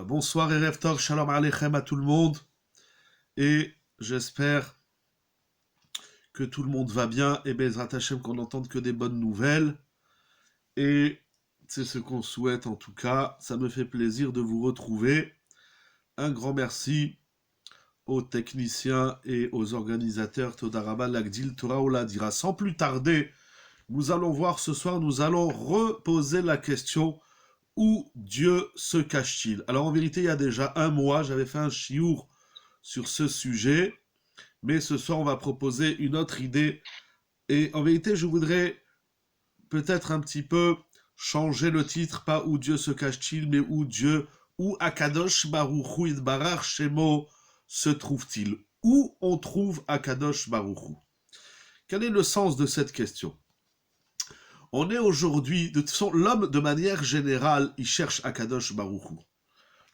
Bonsoir et Erev Tov, Shalom Aleichem à tout le monde. Et j'espère que tout le monde va bien et Bezrat Hashem qu'on n'entende que des bonnes nouvelles. Et c'est ce qu'on souhaite en tout cas. Ça me fait plaisir de vous retrouver. Un grand merci aux techniciens et aux organisateurs Todarabah Lagdil Torah Oladira. Sans plus tarder, nous allons voir ce soir, nous allons reposer la question: où Dieu se cache-t-il? Alors en vérité, il y a déjà un mois, j'avais fait un chiour sur ce sujet, mais ce soir, on va proposer une autre idée. Et en vérité, je voudrais peut-être un petit peu changer le titre, pas où Dieu se cache-t-il, mais où Akadosh Baruch Hu Yitbarach Shemo se trouve-t-il? Où on trouve Akadosh Baruch Hu? Quel est le sens de cette question? On est aujourd'hui, de toute façon, l'homme, de manière générale, il cherche Akadosh Baruch Hu.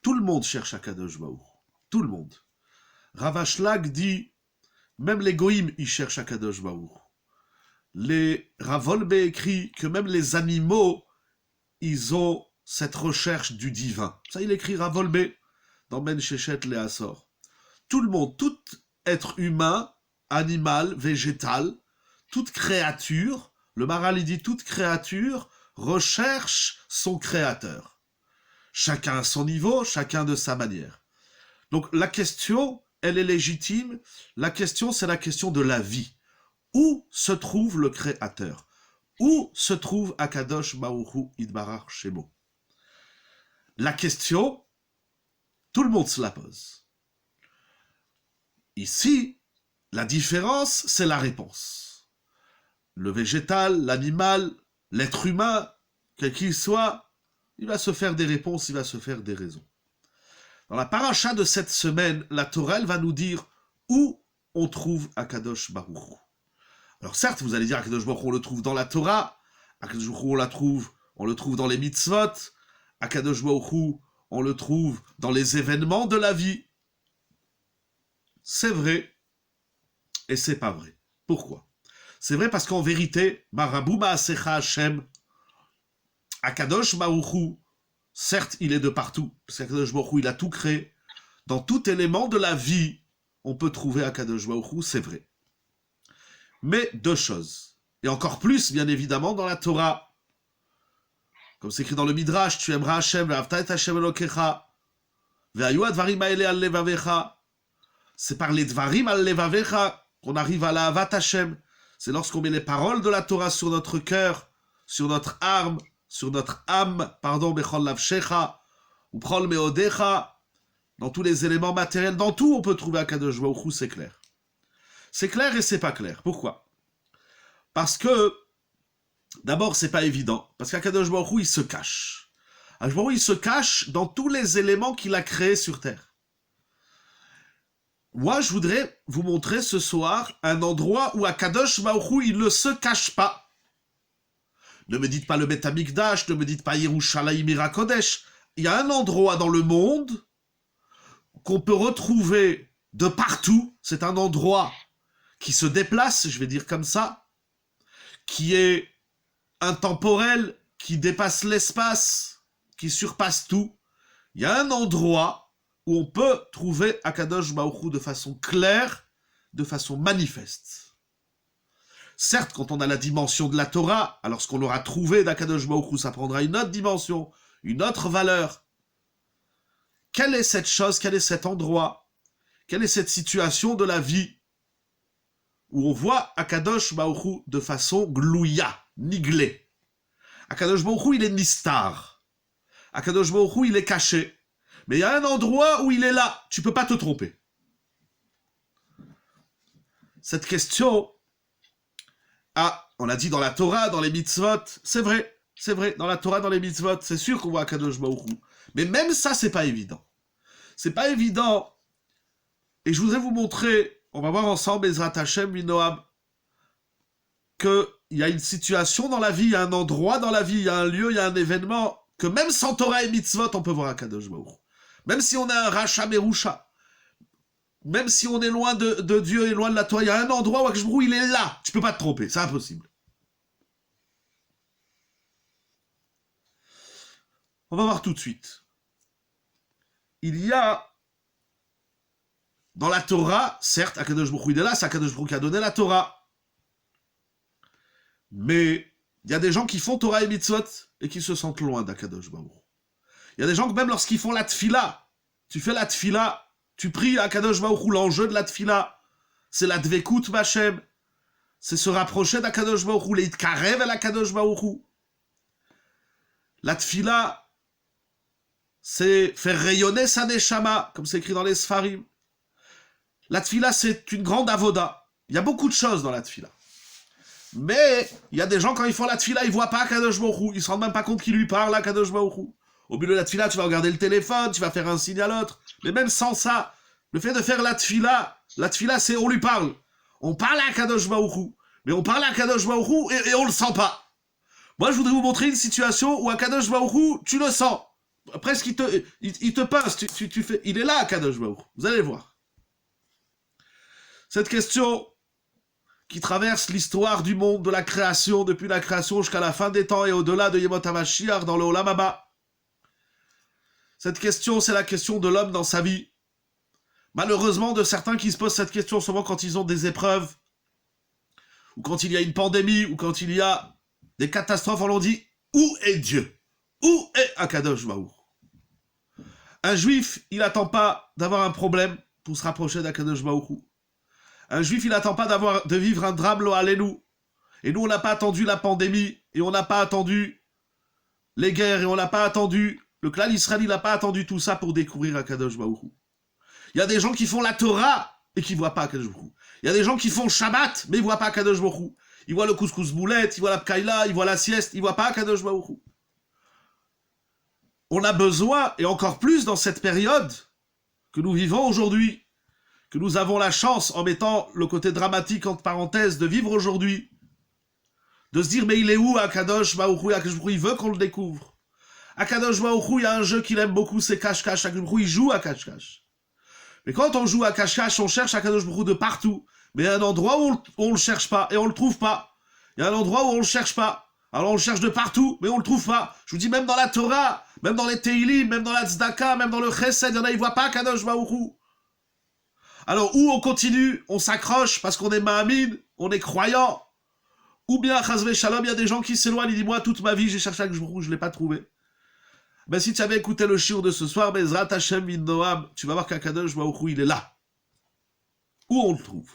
Tout le monde cherche Akadosh Baruch Hu. Tout le monde. Rav Ashlag dit, même les goïms, ils cherchent Akadosh Baruch Hu. Les Ravolbe écrit que même les animaux, ils ont cette recherche du divin. Ça, il écrit Ravolbe dans Ben Shechet le Asor. Tout le monde, tout être humain, animal, végétal, toute créature, le Maharal il dit toute créature recherche son créateur. Chacun à son niveau, chacun de sa manière. Donc la question, elle est légitime. La question, c'est la question de la vie. Où se trouve le créateur? Où se trouve Akadosh Baruch Hu Yitbarach Shemo? La question, tout le monde se la pose. Ici, la différence, c'est la réponse. Le végétal, l'animal, l'être humain, quel qu'il soit, il va se faire des réponses, il va se faire des raisons. Dans la paracha de cette semaine, la Torah, elle va nous dire où on trouve Akadosh Baruch Hu. Alors certes, vous allez dire Akadosh Baruch Hu, on le trouve dans la Torah, Akadosh Baruch Hu, on le trouve dans les mitzvot, Akadosh Baruch Hu, on le trouve dans les événements de la vie. C'est vrai, et c'est pas vrai. Pourquoi? C'est vrai parce qu'en vérité, Marabou Ma'asecha Hashem, Akadosh Baruch Hu, certes, il est de partout, parce qu'Akadosh Baruch Hu, il a tout créé. Dans tout élément de la vie, on peut trouver Akadosh Baruch Hu, c'est vrai. Mais deux choses. Et encore plus, bien évidemment, dans la Torah. Comme c'est écrit dans le Midrash, tu aimeras Hashem, ve'avta et Hashem Elokecha, ve'ayu advarim ha'ele al levavecha. C'est par les dvarim al levavecha qu'on arrive à la Avat Hashem. C'est lorsqu'on met les paroles de la Torah sur notre cœur, sur notre âme, bechol lavshecha, ou prol meodecha, dans tous les éléments matériels, dans tout on peut trouver Akadosh Baruch Hu, c'est clair. C'est clair et c'est pas clair. Pourquoi? Parce que, d'abord, c'est pas évident. Parce qu'Akadosh Baruch Hu, il se cache. Akadosh Baruch Hu, il se cache dans tous les éléments qu'il a créés sur Terre. Moi, je voudrais vous montrer ce soir un endroit où Akadosh Baruch Hu, il ne se cache pas. Ne me dites pas le Beth Amikdash, ne me dites pas Yerushalayim Ira Kodesh. Il y a un endroit dans le monde qu'on peut retrouver de partout. C'est un endroit qui se déplace, je vais dire comme ça, qui est intemporel, qui dépasse l'espace, qui surpasse tout. Il y a un endroit où on peut trouver Akadosh Baruch Hu de façon claire, de façon manifeste. Certes, quand on a la dimension de la Torah, alors ce qu'on aura trouvé d'Akadosh Baruch Hu, ça prendra une autre dimension, une autre valeur. Quelle est cette chose, quel est cet endroit, quelle est cette situation de la vie où on voit Akadosh Baruch Hu de façon glouya, niglée. Akadosh Baruch Hu, il est nistar. Akadosh Baruch Hu, il est caché. Mais il y a un endroit où il est là, tu peux pas te tromper. Cette question, on l'a dit dans la Torah, dans les mitzvot, c'est vrai, dans la Torah, dans les mitzvot, c'est sûr qu'on voit Akadosh Baruch Hu. Mais même ça, c'est pas évident. C'est pas évident. Et je voudrais vous montrer, on va voir ensemble, Ezrat Hashem, Minoam, qu'il y a une situation dans la vie, il y a un endroit dans la vie, il y a un lieu, il y a un événement, que même sans Torah et mitzvot, on peut voir Akadosh Baruch Hu. Même si on a un Racha Merusha, même si on est loin de Dieu et loin de la Torah, il y a un endroit où Akadosh Baruch Hu, il est là. Tu peux pas te tromper, c'est impossible. On va voir tout de suite. il y a dans la Torah, certes, Akadosh Baruch Hu, il est là, c'est Akadosh Baruch Hu qui a donné la Torah. Mais il y a des gens qui font Torah et Mitzvot et qui se sentent loin d'Akadosh Baruch Hu. Il y a des gens que même lorsqu'ils font la Tfila, tu fais la Tfila, tu pries à Akadosh Baruch Hu, l'enjeu de la Tfila, c'est la Dvekut B'Hashem, c'est se rapprocher d'Akadosh Baruch Hu, l'Itkarev à l'Akadosh Baruch Hu. La Tfila, c'est faire rayonner sa Neshama, comme c'est écrit dans les Sfarim. La Tfila, c'est une grande avoda. Il y a beaucoup de choses dans la Tfila. Mais il y a des gens, quand ils font la Tfila, ils voient pas Akadosh Baruch Hu. Ils se rendent même pas compte qu'il lui parle, Akadosh Baruch Hu. Au milieu de la Tfila, tu vas regarder le téléphone, tu vas faire un signe à l'autre. Mais même sans ça, le fait de faire la Tfila, c'est on lui parle. On parle à Akadosh Baruch Hu. Mais on parle à Akadosh Baruch Hu et on le sent pas. Moi, je voudrais vous montrer une situation où Akadosh Baruch Hu, tu le sens. Presque, il te pince. Tu fais, il est là, Akadosh Baruch Hu. Vous allez voir. Cette question qui traverse l'histoire du monde, de la création, depuis la création jusqu'à la fin des temps et au-delà de Yemot HaMashiach dans le Olam Haba. Cette question, c'est la question de l'homme dans sa vie. Malheureusement, de certains qui se posent cette question souvent quand ils ont des épreuves, ou quand il y a une pandémie, ou quand il y a des catastrophes, on leur dit « Où est Dieu? Où est Akadosh Baruch » Un juif, il n'attend pas d'avoir un problème pour se rapprocher d'Akadosh Baruch Hu. Un juif, il n'attend pas de vivre un drame lo alenu. Et nous, on n'a pas attendu la pandémie, et on n'a pas attendu les guerres, et on n'a pas attendu, le clan Israël, il n'a pas attendu tout ça pour découvrir Akadosh Baruch Hu. Il y a des gens qui font la Torah, et qui ne voient pas Akadosh Baruch Hu. Il y a des gens qui font Shabbat, mais ils ne voient pas Akadosh Baruch Hu. Ils voient le couscous boulette, ils voient la pkaïla, ils voient la sieste, ils ne voient pas Akadosh Baruch Hu. On a besoin, et encore plus dans cette période que nous vivons aujourd'hui, que nous avons la chance, en mettant le côté dramatique entre parenthèses, de vivre aujourd'hui, de se dire, mais il est où Akadosh Baruch Hu? Akadosh Baruch Hu, il veut qu'on le découvre. Akadosh Baruch Hu, il y a un jeu qu'il aime beaucoup, c'est cache-cache. Akadosh Baruch Hu, il joue à cache-cache. Mais quand on joue à cache-cache, on cherche Akadosh Baruch Hu de partout. Mais il y a un endroit où on le cherche pas, et on le trouve pas. Il y a un endroit où on le cherche pas. Alors on le cherche de partout, mais on le trouve pas. Je vous dis, même dans la Torah, même dans les Teilim, même dans la Tzedaka, même dans le Chesed, il y en a, ils voient pas Akadosh Baruch Hu. Alors, ou on continue, on s'accroche parce qu'on est ma'amin, on est croyant, ou bien, chazvé shalom, il y a des gens qui s'éloignent, ils disent, moi, toute ma vie, j'ai cherché Akadosh Baruch Hu, je ne l'ai pas trouvé. Ben, si tu avais écouté le shiur de ce soir, Bezrat Hashem min Noam, tu vas voir qu'Akadosh Baruch Hu, il est là. Où on le trouve?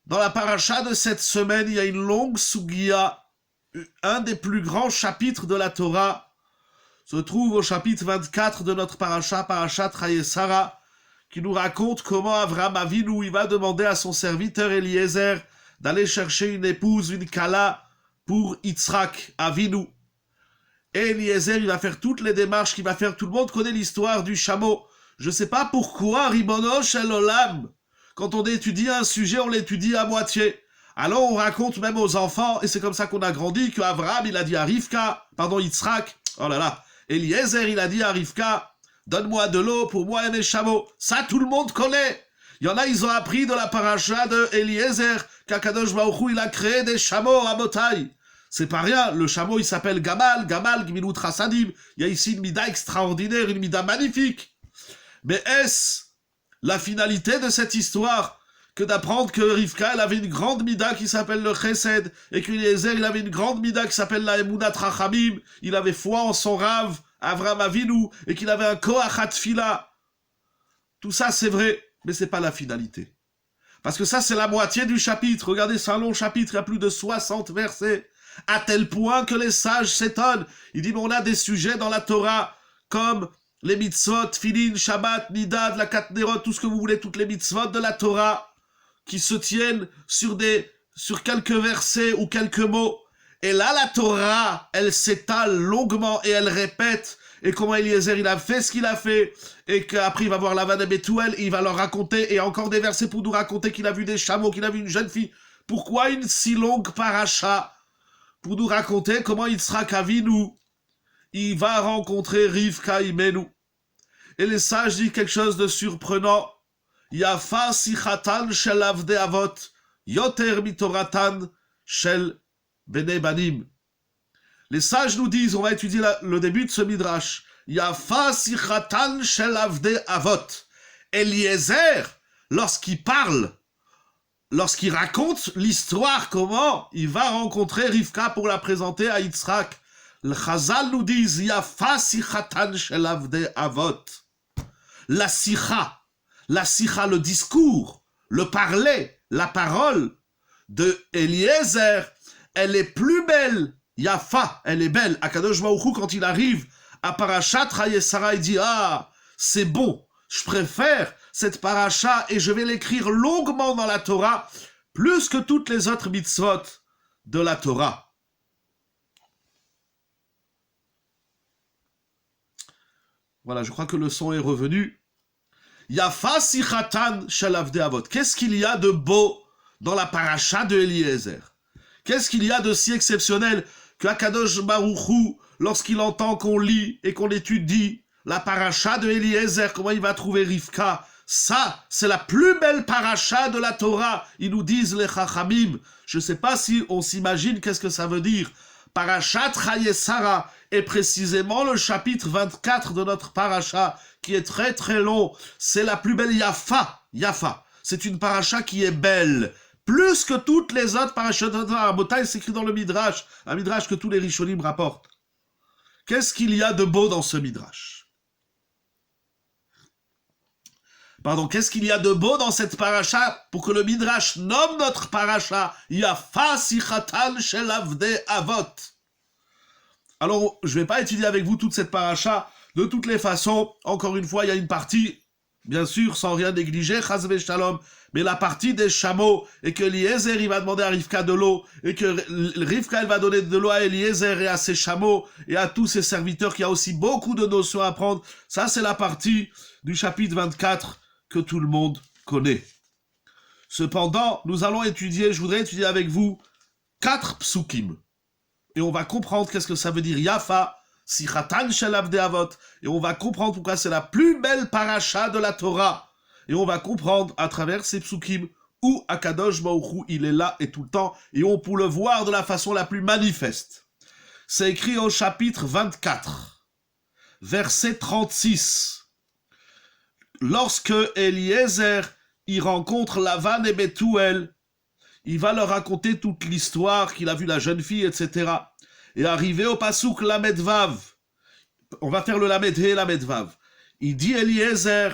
Dans la paracha de cette semaine, il y a une longue sugia, un des plus grands chapitres de la Torah, se trouve au chapitre 24 de notre paracha, parachat Chayei-Sarah, qui nous raconte comment Avraham Avinu, il va demander à son serviteur Eliezer d'aller chercher une épouse, une kala, pour Yitzhak Avinu. Et Eliezer, il va faire toutes les démarches qu'il va faire. Tout le monde connaît l'histoire du chameau. Je ne sais pas pourquoi, Ribono Shel Olam, quand on étudie un sujet, on l'étudie à moitié. Alors on raconte même aux enfants, et c'est comme ça qu'on a grandi, que Avraham, il a dit à Yitzhak, oh là là, Eliezer, il a dit à Rivka, donne-moi de l'eau pour moi et mes chameaux. Ça, tout le monde connaît. Il y en a, ils ont appris de la paracha de Eliezer qu'Akadosh Baruch Hu, il a créé des chameaux à Botaï. C'est pas rien. Le chameau, il s'appelle Gamal, Gmilut Chassadim. Il y a ici une mida extraordinaire, une mida magnifique. Mais est-ce la finalité de cette histoire que d'apprendre que Rivka, elle avait une grande mida qui s'appelle le Chesed, et qu'Eliezer, il avait une grande mida qui s'appelle la Emunat Rachamim, il avait foi en son rave, Avraham Avinu, et qu'il avait un Koach HaTfila. Tout ça, c'est vrai, mais c'est pas la finalité. Parce que ça, c'est la moitié du chapitre. Regardez, c'est un long chapitre, il y a plus de 60 versets, à tel point que les sages s'étonnent. Il dit, mais on a des sujets dans la Torah, comme les mitzvot, Filin, Shabbat, Nidad, la Katnerot, tout ce que vous voulez, toutes les mitzvot de la Torah, qui se tiennent sur quelques versets ou quelques mots. Et là, la Torah, elle s'étale longuement et elle répète. Et comment Eliezer, il a fait ce qu'il a fait. Et qu'après, il va voir Lavan et Bethuel et il va leur raconter. Et encore des versets pour nous raconter qu'il a vu des chameaux, qu'il a vu une jeune fille. Pourquoi une si longue paracha? Pour nous raconter comment Yitzhak Avinu, il va rencontrer Rivka Imenu. Et les sages disent quelque chose de surprenant. Yafa sichatan shel avdei avot, yoter mitoratan shel bnei banim. Les sages nous disent, on va étudier le début de ce midrash, Yafa sichatan shel avdei avot. Eliezer, lorsqu'il parle, lorsqu'il raconte l'histoire, comment il va rencontrer Rivka pour la présenter à Yitzhak, le Chazal nous dit Yafa sichatan shel avdei avot. La sicha, le discours, le parler, la parole de Eliezer, elle est plus belle. Yafa, elle est belle. Akadosh Baruch Hu, quand il arrive à Parashat Chayesara, il dit ah, c'est bon, je préfère cette paracha et je vais l'écrire longuement dans la Torah, plus que toutes les autres mitzvot de la Torah. Voilà, je crois que le son est revenu. Yafa sichatan shel avdei avot. Qu'est-ce qu'il y a de beau dans la paracha de Eliezer? Qu'est-ce qu'il y a de si exceptionnel que Akadosh Baruch Hu, lorsqu'il entend qu'on lit et qu'on étudie la paracha de Eliezer, comment il va trouver Rivka? Ça, c'est la plus belle paracha de la Torah. Ils nous disent les Chachamim. Je ne sais pas si on s'imagine qu'est-ce que ça veut dire. Parashat Chayesara est précisément le chapitre 24 de notre paracha, qui est très très long. C'est la plus belle Yafa. C'est une paracha qui est belle. Plus que toutes les autres parachutes de c'est écrit dans le Midrash, un Midrash que tous les Rishonim rapportent. Qu'est-ce qu'il y a de beau dans ce Midrash? Qu'est-ce qu'il y a de beau dans cette paracha pour que le Midrash nomme notre paracha Yafa sichatan shel avdei avot? Alors, je ne vais pas étudier avec vous toute cette paracha. De toutes les façons, encore une fois, il y a une partie, bien sûr, sans rien négliger, chas v'shalom, mais la partie des chameaux, et que Eliezer, il va demander à Rivka de l'eau, et que Rivka, elle va donner de l'eau à Eliezer et à ses chameaux, et à tous ses serviteurs, qui a aussi beaucoup de notions à apprendre. Ça, c'est la partie du chapitre 24 que tout le monde connaît. Cependant, nous allons étudier, je voudrais étudier avec vous 4 psukim. Et on va comprendre qu'est-ce que ça veut dire Yafa, sichatan shel avdei avot, et on va comprendre pourquoi c'est la plus belle paracha de la Torah. Et on va comprendre à travers ces psukim où Akadosh Baruch Hu, il est là et tout le temps, et on peut le voir de la façon la plus manifeste. C'est écrit au chapitre 24, verset 36. Lorsque Eliezer, il rencontre Lavan et Bethuel, il va leur raconter toute l'histoire qu'il a vu la jeune fille, etc. Et arrivé au pasuk Lamed Vav, on va faire le Lamed He, Lamed Vav. Il dit Eliezer,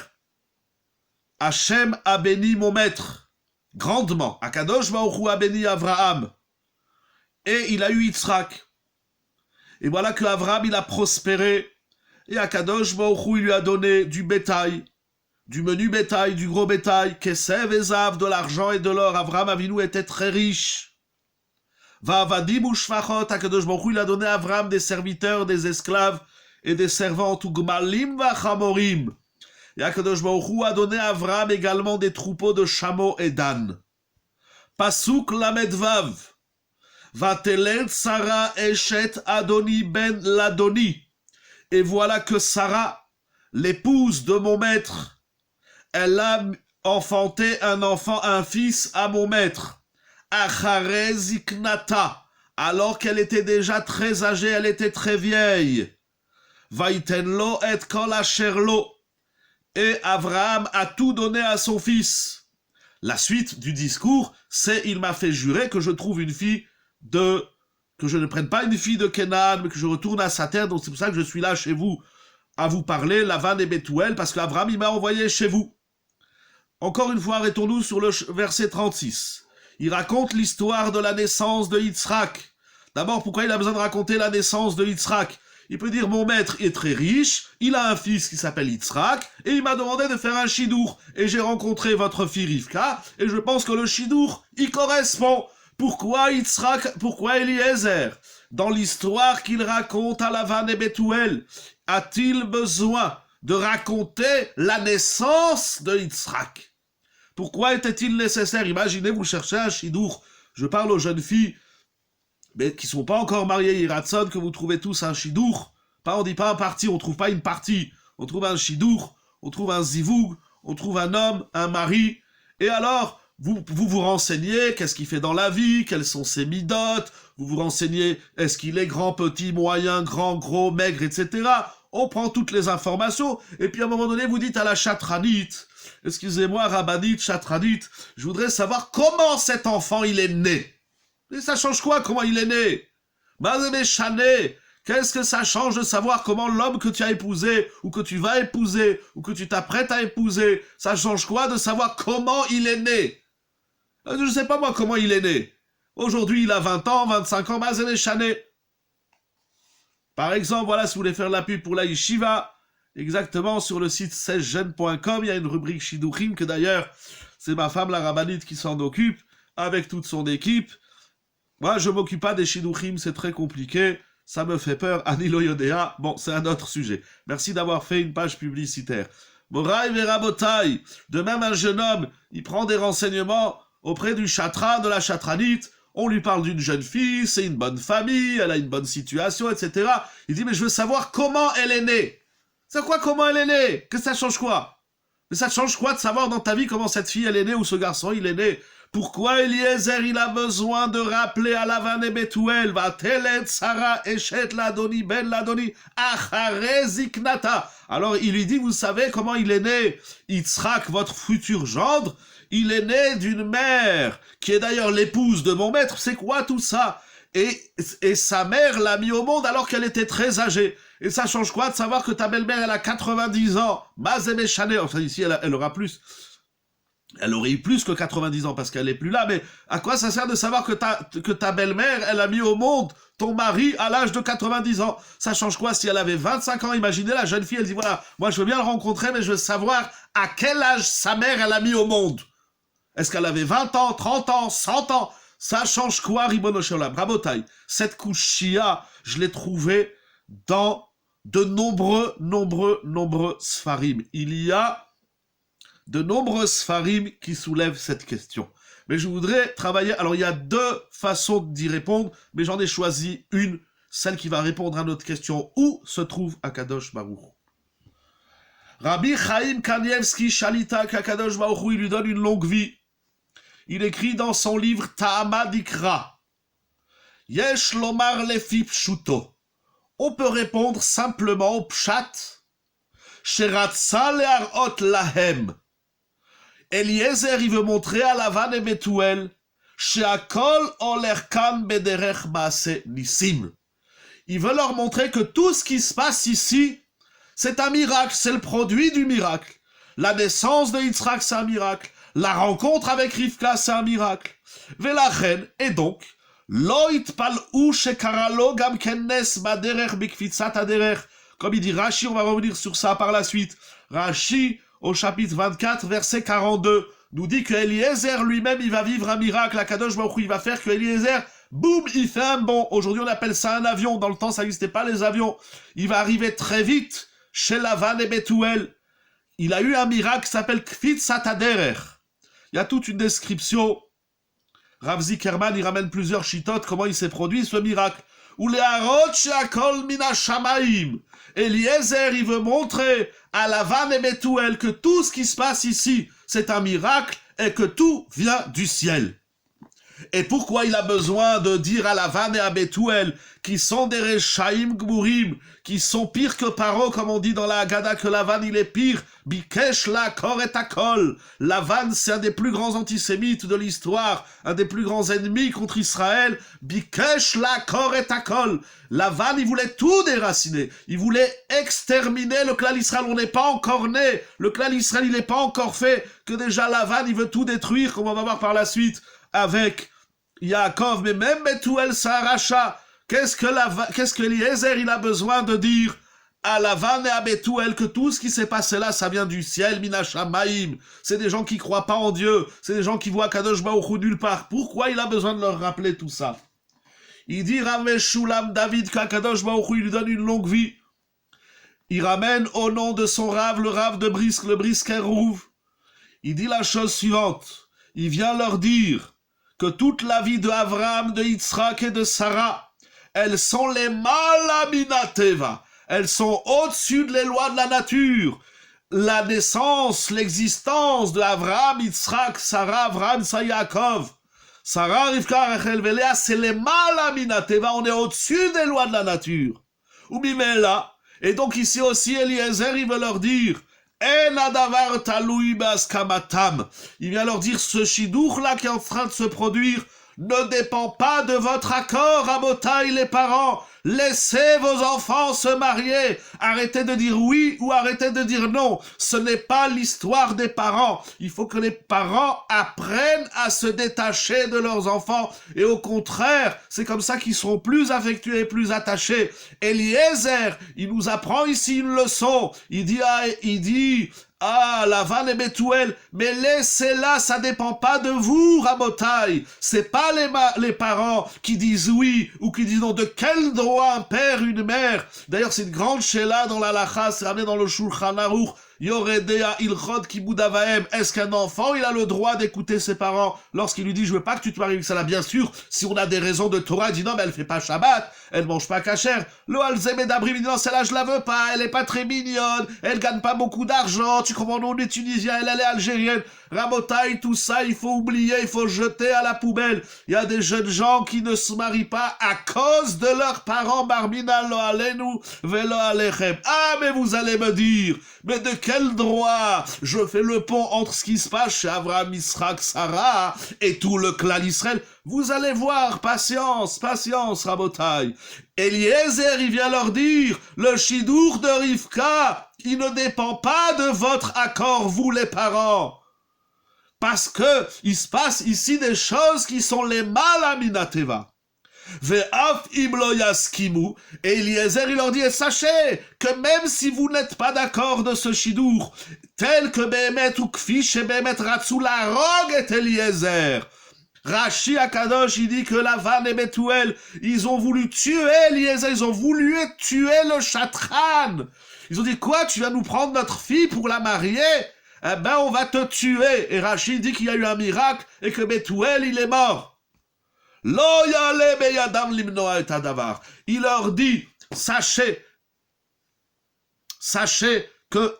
Hachem a béni mon maître, grandement. Akadosh Baruch Hu a béni Avraham. Et il a eu Yitzhak. Et voilà que Avraham, il a prospéré. Et Akadosh Baruch Hu, il lui a donné du bétail, du menu bétail, du gros bétail, Kesev et Zav, de l'argent et de l'or. Avraham Avinu était très riche. Va'avadim u'shvachot, Akadosh Baruch Hu, il a donné à Avraham des serviteurs, des esclaves et des servantes, ugmalim va'chamorim. Et Akadosh Baruch Hu a donné à Avraham également des troupeaux de chameaux et d'ânes. Pasuk Lamed Vav. Vatelel Sarah eshet Adoni ben Ladoni. Et voilà que Sarah, l'épouse de mon maître, elle a enfanté un enfant, un fils à mon maître. Acharei ziknata. Alors qu'elle était déjà très âgée, elle était très vieille. Vaitenlo et kol asher lo. Et Avraham a tout donné à son fils. La suite du discours, c'est il m'a fait jurer que je trouve une fille que je ne prenne pas une fille de Canaan, mais que je retourne à sa terre. Donc c'est pour ça que je suis là chez vous, à vous parler, Lavan et Bethuel, parce qu'Avraham, il m'a envoyé chez vous. Encore une fois, arrêtons-nous sur le verset 36. Il raconte l'histoire de la naissance de Yitzhak. D'abord, pourquoi il a besoin de raconter la naissance de Yitzhak? Il peut dire, mon maître est très riche, il a un fils qui s'appelle Yitzhak, et il m'a demandé de faire un chidour. Et j'ai rencontré votre fille Rivka, et je pense que le chidour, il correspond. Pourquoi Yitzhak, pourquoi Eliezer, dans l'histoire qu'il raconte à Lavan et Bethuel, a-t-il besoin de raconter la naissance de Yitzhak? Pourquoi était-il nécessaire? Imaginez, vous cherchez un chidour. Je parle aux jeunes filles mais qui ne sont pas encore mariés, Yiratson, que vous trouvez tous un chidour. On ne dit pas un parti, on ne trouve pas une partie. On trouve un chidour, on trouve un zivoug, on trouve un homme, un mari. Et alors, vous renseignez, qu'est-ce qu'il fait dans la vie, quelles sont ses midotes, vous vous renseignez, est-ce qu'il est grand, petit, moyen, grand, gros, maigre, etc. on prend toutes les informations, et puis à un moment donné, vous dites à la chatranite, excusez-moi, rabbinite, chatranite, je voudrais savoir comment cet enfant, il est né. Et ça change quoi, comment il est né? Mazemé chané, qu'est-ce que ça change de savoir comment l'homme que tu as épousé, ou que tu vas épouser, ou que tu t'apprêtes à épouser, ça change quoi de savoir comment il est né? Je ne sais pas moi comment il est né. Aujourd'hui, il a 20 ans, 25 ans, Mazemé chané. Par exemple, voilà, si vous voulez faire la pub pour la yeshiva, exactement, sur le site 16jeunes.com, il y a une rubrique Shidduchim, que d'ailleurs, c'est ma femme, la rabbinite, qui s'en occupe, avec toute son équipe. Moi, je m'occupe pas des Shidduchim, c'est très compliqué, ça me fait peur, Anilo Yodea, bon, c'est un autre sujet. Merci d'avoir fait une page publicitaire. Moraï Verabotai, de même un jeune homme, il prend des renseignements auprès du chatran, de la chatranite, on lui parle d'une jeune fille, c'est une bonne famille, elle a une bonne situation, etc. Il dit, mais je veux savoir comment elle est née. C'est quoi, comment elle est née? Que ça change quoi? Mais ça change quoi de savoir dans ta vie comment cette fille, elle est née, ou ce garçon, il est né? Pourquoi Eliezer, il a besoin de rappeler à Lavan et Bethuel, va telet Sarah eshet ladoni ben ladoni achare ziknata. Alors il lui dit, vous savez comment il est né? Yitzhak, votre futur gendre, il est né d'une mère, qui est d'ailleurs l'épouse de mon maître, c'est quoi tout ça? Et sa mère l'a mis au monde alors qu'elle était très âgée. Et ça change quoi de savoir que ta belle-mère, elle a 90 ans? Mazemé chané, enfin ici elle aura plus. Elle aurait eu plus que 90 ans parce qu'elle est plus là, mais à quoi ça sert de savoir que ta belle-mère, elle a mis au monde ton mari à l'âge de 90 ans? Ça change quoi si elle avait 25 ans? Imaginez la jeune fille, elle dit voilà, moi je veux bien le rencontrer, mais je veux savoir à quel âge sa mère, elle a mis au monde. Est-ce qu'elle avait 20 ans, 30 ans, 100 ans? Ça change quoi, Ribono Shem Bravo taille. Cette couchia, je l'ai trouvée dans de nombreux sfarim. Il y a de nombreux sfarim qui soulèvent cette question. Mais je voudrais travailler... Alors, il y a deux façons d'y répondre, mais j'en ai choisi une, celle qui va répondre à notre question. Où se trouve Akadosh Baruch? Rabbi Chaim Kanievski Shalita Akadosh Baruch Hu, il lui donne une longue vie. Il écrit dans son livre Ta'ama Dikra, Yesh lomar lefi pshuto. On peut répondre simplement au pshat, Sheratza le'arot lahem. Eliezer, il veut montrer à Lavan et Bethuel, She'akol olerkan bederech maase nisim. Il veut leur montrer que tout ce qui se passe ici, c'est un miracle, c'est le produit du miracle. La naissance de Yitzhak, c'est un miracle. La rencontre avec Rivka, c'est un miracle. Velachen, et donc, lo itpal'u shekaralo gam kennes baderech bikfitzat aderech. Comme il dit Rashi, on va revenir sur ça par la suite. Rashi, au chapitre 24, verset 42, nous dit que Eliezer lui-même, il va vivre un miracle. Akadosh Baruch Hu, il va faire que Eliezer, boum, il fait un bond. Aujourd'hui, on appelle ça un avion. Dans le temps, ça n'existait pas, les avions. Il va arriver très vite chez Lavan et Bethuel. Il a eu un miracle qui s'appelle Kfitzat Aderech. Il y a toute une description. Rav Zikerman, il ramène plusieurs chitotes, comment il s'est produit ce miracle. Ou les harot she'akol mina shamaim. Eliezer, il veut montrer à Lavan et Bethuel que tout ce qui se passe ici, c'est un miracle et que tout vient du ciel. Et pourquoi il a besoin de dire à Lavan et à Bethuel, qui sont des Rechaim Gburim, qui sont pires que Paro, comme on dit dans la Haggadah, que Lavan il est pire. Bikesh la kor et akol. Lavan, c'est un des plus grands antisémites de l'histoire, un des plus grands ennemis contre Israël. Bikesh la kor et akol. Lavan, il voulait tout déraciner. Il voulait exterminer le clan Israël. On n'est pas encore né. Le clan Israël, il n'est pas encore fait. Que déjà Lavan, il veut tout détruire, comme on va voir par la suite avec Yaakov, mais même Bethuel Saracha, qu'est-ce que Eliezer il a besoin de dire à Lavan et à Bethuel que tout ce qui s'est passé là, ça vient du ciel, Minashamaim. C'est des gens qui croient pas en Dieu, c'est des gens qui voient Kadosh Baruch Hu nulle part. Pourquoi il a besoin de leur rappeler tout ça? Il dit Rav Meshulam David qu'Akadosh Baruch Hu il lui donne une longue vie. Il ramène au nom de son Rav, le Rav de Brisk, le Brisk Erouv. Il dit la chose suivante. Il vient leur dire que toute la vie de Abraham, de Yitzhak et de Sarah, elles sont les malaminateva. Elles sont au-dessus des lois de la nature. La naissance, l'existence de Abraham, Yitzhak, Sarah, Abraham, Yaakov, Sarah, Rivka, Rachel, Léa, c'est les malaminateva. On est au-dessus des lois de la nature. Ou bimela, Et donc ici aussi, Eliezer, il veut leur dire, En adavar taloui baskamatam. Il vient leur dire, ce chidour-là qui est en train de se produire ne dépend pas de votre accord, Rabotaï les parents. Laissez vos enfants se marier. Arrêtez de dire oui ou arrêtez de dire non. Ce n'est pas l'histoire des parents. Il faut que les parents apprennent à se détacher de leurs enfants. Et au contraire, c'est comme ça qu'ils seront plus affectueux et plus attachés. Eliezer, il nous apprend ici une leçon. Il dit, Lavan et Bethuel, mais laissez-la, ça dépend pas de vous, Rabotaï. C'est pas les parents qui disent oui ou qui disent non. De quel droit un père, une mère? D'ailleurs, c'est une grande shéla dans la lacha, c'est ramené dans le Shulchan Aruch. Yoredea ilchod kibud avaem. Est-ce qu'un enfant, il a le droit d'écouter ses parents lorsqu'il lui dit, je veux pas que tu te maries avec ça là? Bien sûr, si on a des raisons de Torah, il dit non, mais elle fait pas Shabbat, elle mange pas kasher. Lo alzem edabrim, il dit non, celle-là, je la veux pas, elle est pas très mignonne, elle gagne pas beaucoup d'argent, tu comprends, nous on est Tunisiens, elle est algérienne. Rabotaï, tout ça, il faut oublier, il faut jeter à la poubelle. Il y a des jeunes gens qui ne se marient pas à cause de leurs parents. Barbina lo alenu velo alechem. Ah, mais vous allez me dire, mais de quel droit je fais le pont entre ce qui se passe chez Avraham, Israël, Sarah et tout le clan Israël? Vous allez voir, patience, Rabotaï. Eliezer, il vient leur dire, le chidour de Rivka, il ne dépend pas de votre accord, vous les parents. Parce que il se passe ici des choses qui sont les malaminateva. Ve'af imlo yaskimu. Et Eliezer, il leur dit, et sachez que même si vous n'êtes pas d'accord de ce chidour, tel que Behemet ou Kfish et Behemet Ratsu la rogue est Eliezer. Rashi Akadosh, il dit que Lavan et Bethuel, ils ont voulu tuer Eliezer, ils ont voulu tuer le chatran. Ils ont dit, quoi, tu vas nous prendre notre fille pour la marier? Eh ben, on va te tuer. Et Rachid dit qu'il y a eu un miracle et que Bethuel, il est mort. Lo yale beyadam limnoa et adavar. Il leur dit, sachez que,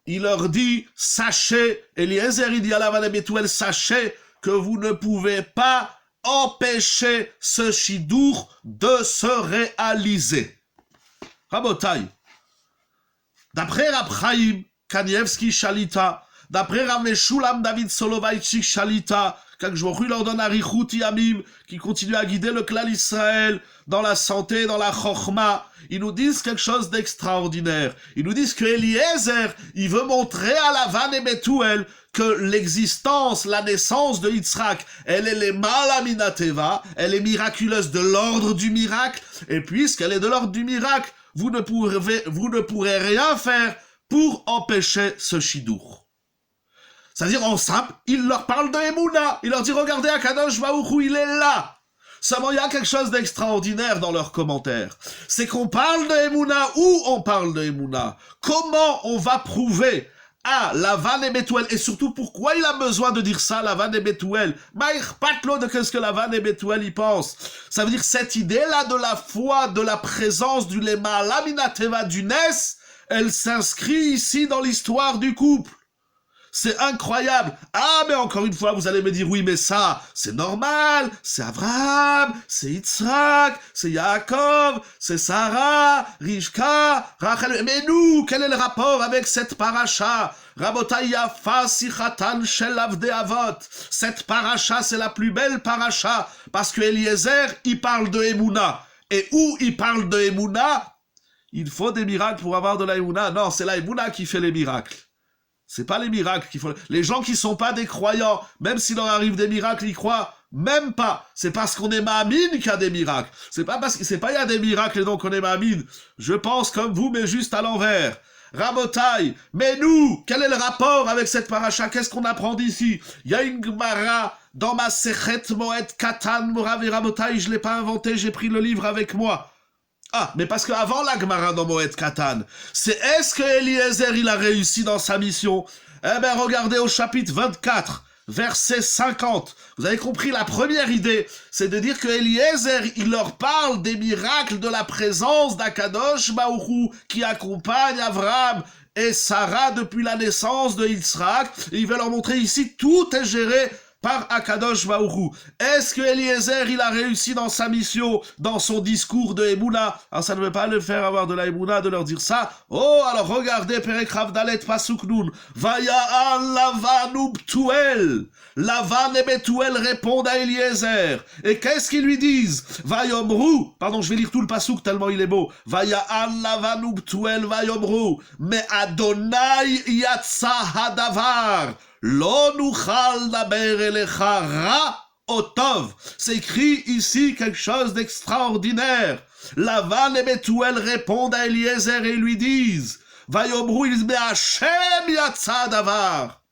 il leur dit, sachez, Eliezer, il dit à Lavan et Bethuel, sachez que vous ne pouvez pas empêcher ce chidour de se réaliser. Rabotaï. D'après Rab Chaim Kanievski Shalita, d'après Rab Meshulam David Soloveitchik Shalita, quand je vous leur donne Arichut Yamim, qui continue à guider le clan Israël dans la santé, dans la chorma, ils nous disent quelque chose d'extraordinaire. Ils nous disent que Eliezer, il veut montrer à Lavan et Bethuel que l'existence, la naissance de Yitzhak, elle est les malaminateva, elle est miraculeuse de l'ordre du miracle, et puisqu'elle est de l'ordre du miracle, vous ne pourrez rien faire pour empêcher ce chidour. C'est-à-dire, en simple, il leur parle de Emouna. Il leur dit, regardez, Akadosh Baruch Hu, il est là. Seulement, il y a quelque chose d'extraordinaire dans leurs commentaires. C'est qu'on parle de Emouna ou on parle de Emouna. Comment on va prouver à Lavan et Bethuel, et surtout pourquoi il a besoin de dire ça, Lavan et Bethuel? Maïrpatlo de qu'est-ce que Lavan et Bethuel y pensent. Ça veut dire cette idée-là de la foi, de la présence du Lema, Laminateva du Nes, elle s'inscrit ici dans l'histoire du couple. C'est incroyable. Ah, mais encore une fois, vous allez me dire, oui, mais ça, c'est normal. C'est Abraham, c'est Yitzhak, c'est Yaakov, c'est Sarah, Rivka, Rachel. Mais nous, quel est le rapport avec cette paracha? Rabotai Yafa Sichatan Shel Avdei Avot. Cette paracha, c'est la plus belle paracha, parce que Eliezer, il parle de Emouna. Et où il parle de Emouna, il faut des miracles pour avoir de la Emouna. Non, c'est la Emouna qui fait les miracles. C'est pas les miracles qu'il faut. Les gens qui sont pas des croyants, même s'il leur arrive des miracles, ils croient même pas. C'est parce qu'on est ma'amine qu'il y a des miracles. C'est pas parce que c'est pas il y a des miracles et donc on est ma'amine. Je pense comme vous, mais juste à l'envers. Rabotaï, mais nous, quel est le rapport avec cette paracha? Qu'est-ce qu'on apprend d'ici? Il y a une Gemara dans ma Sechet Moed Katan Morav et Rabotaï, je l'ai pas inventé, j'ai pris le livre avec moi. Ah, mais parce qu'avant la Gemara dans Moed Katan, c'est est-ce que Eliezer il a réussi dans sa mission? Eh ben regardez au chapitre 24, verset 50. Vous avez compris, la première idée, c'est de dire que Eliezer, il leur parle des miracles de la présence d'Akadosh Baruch Hu qui accompagne Avraham et Sarah depuis la naissance de Yitzhak. Et il va leur montrer ici, tout est géré par Akadosh Baruch Hu. Est-ce que Eliezer, il a réussi dans sa mission, dans son discours de Emouna? Alors ça ne veut pas le faire avoir de la Emouna, de leur dire ça. Oh, alors regardez, Perek Rav Dalet Pasuk Nun. Vaya'an Lavan u Btuel. Lavan et Betuel répondent à Eliezer. Et qu'est-ce qu'ils lui disent? Vayomru. Pardon, je vais lire tout le Pasuk tellement il est beau. Vaya'an Lavan u Btuel Vayomru. Mais Adonai Yatsa Hadavar. Lo nuchal daber elecha ra otov. C'est écrit ici quelque chose d'extraordinaire. Lavan et Betuel répondent à Eliezer et lui disent, Vayomru, ils disent, mais Hashem yatsa davar.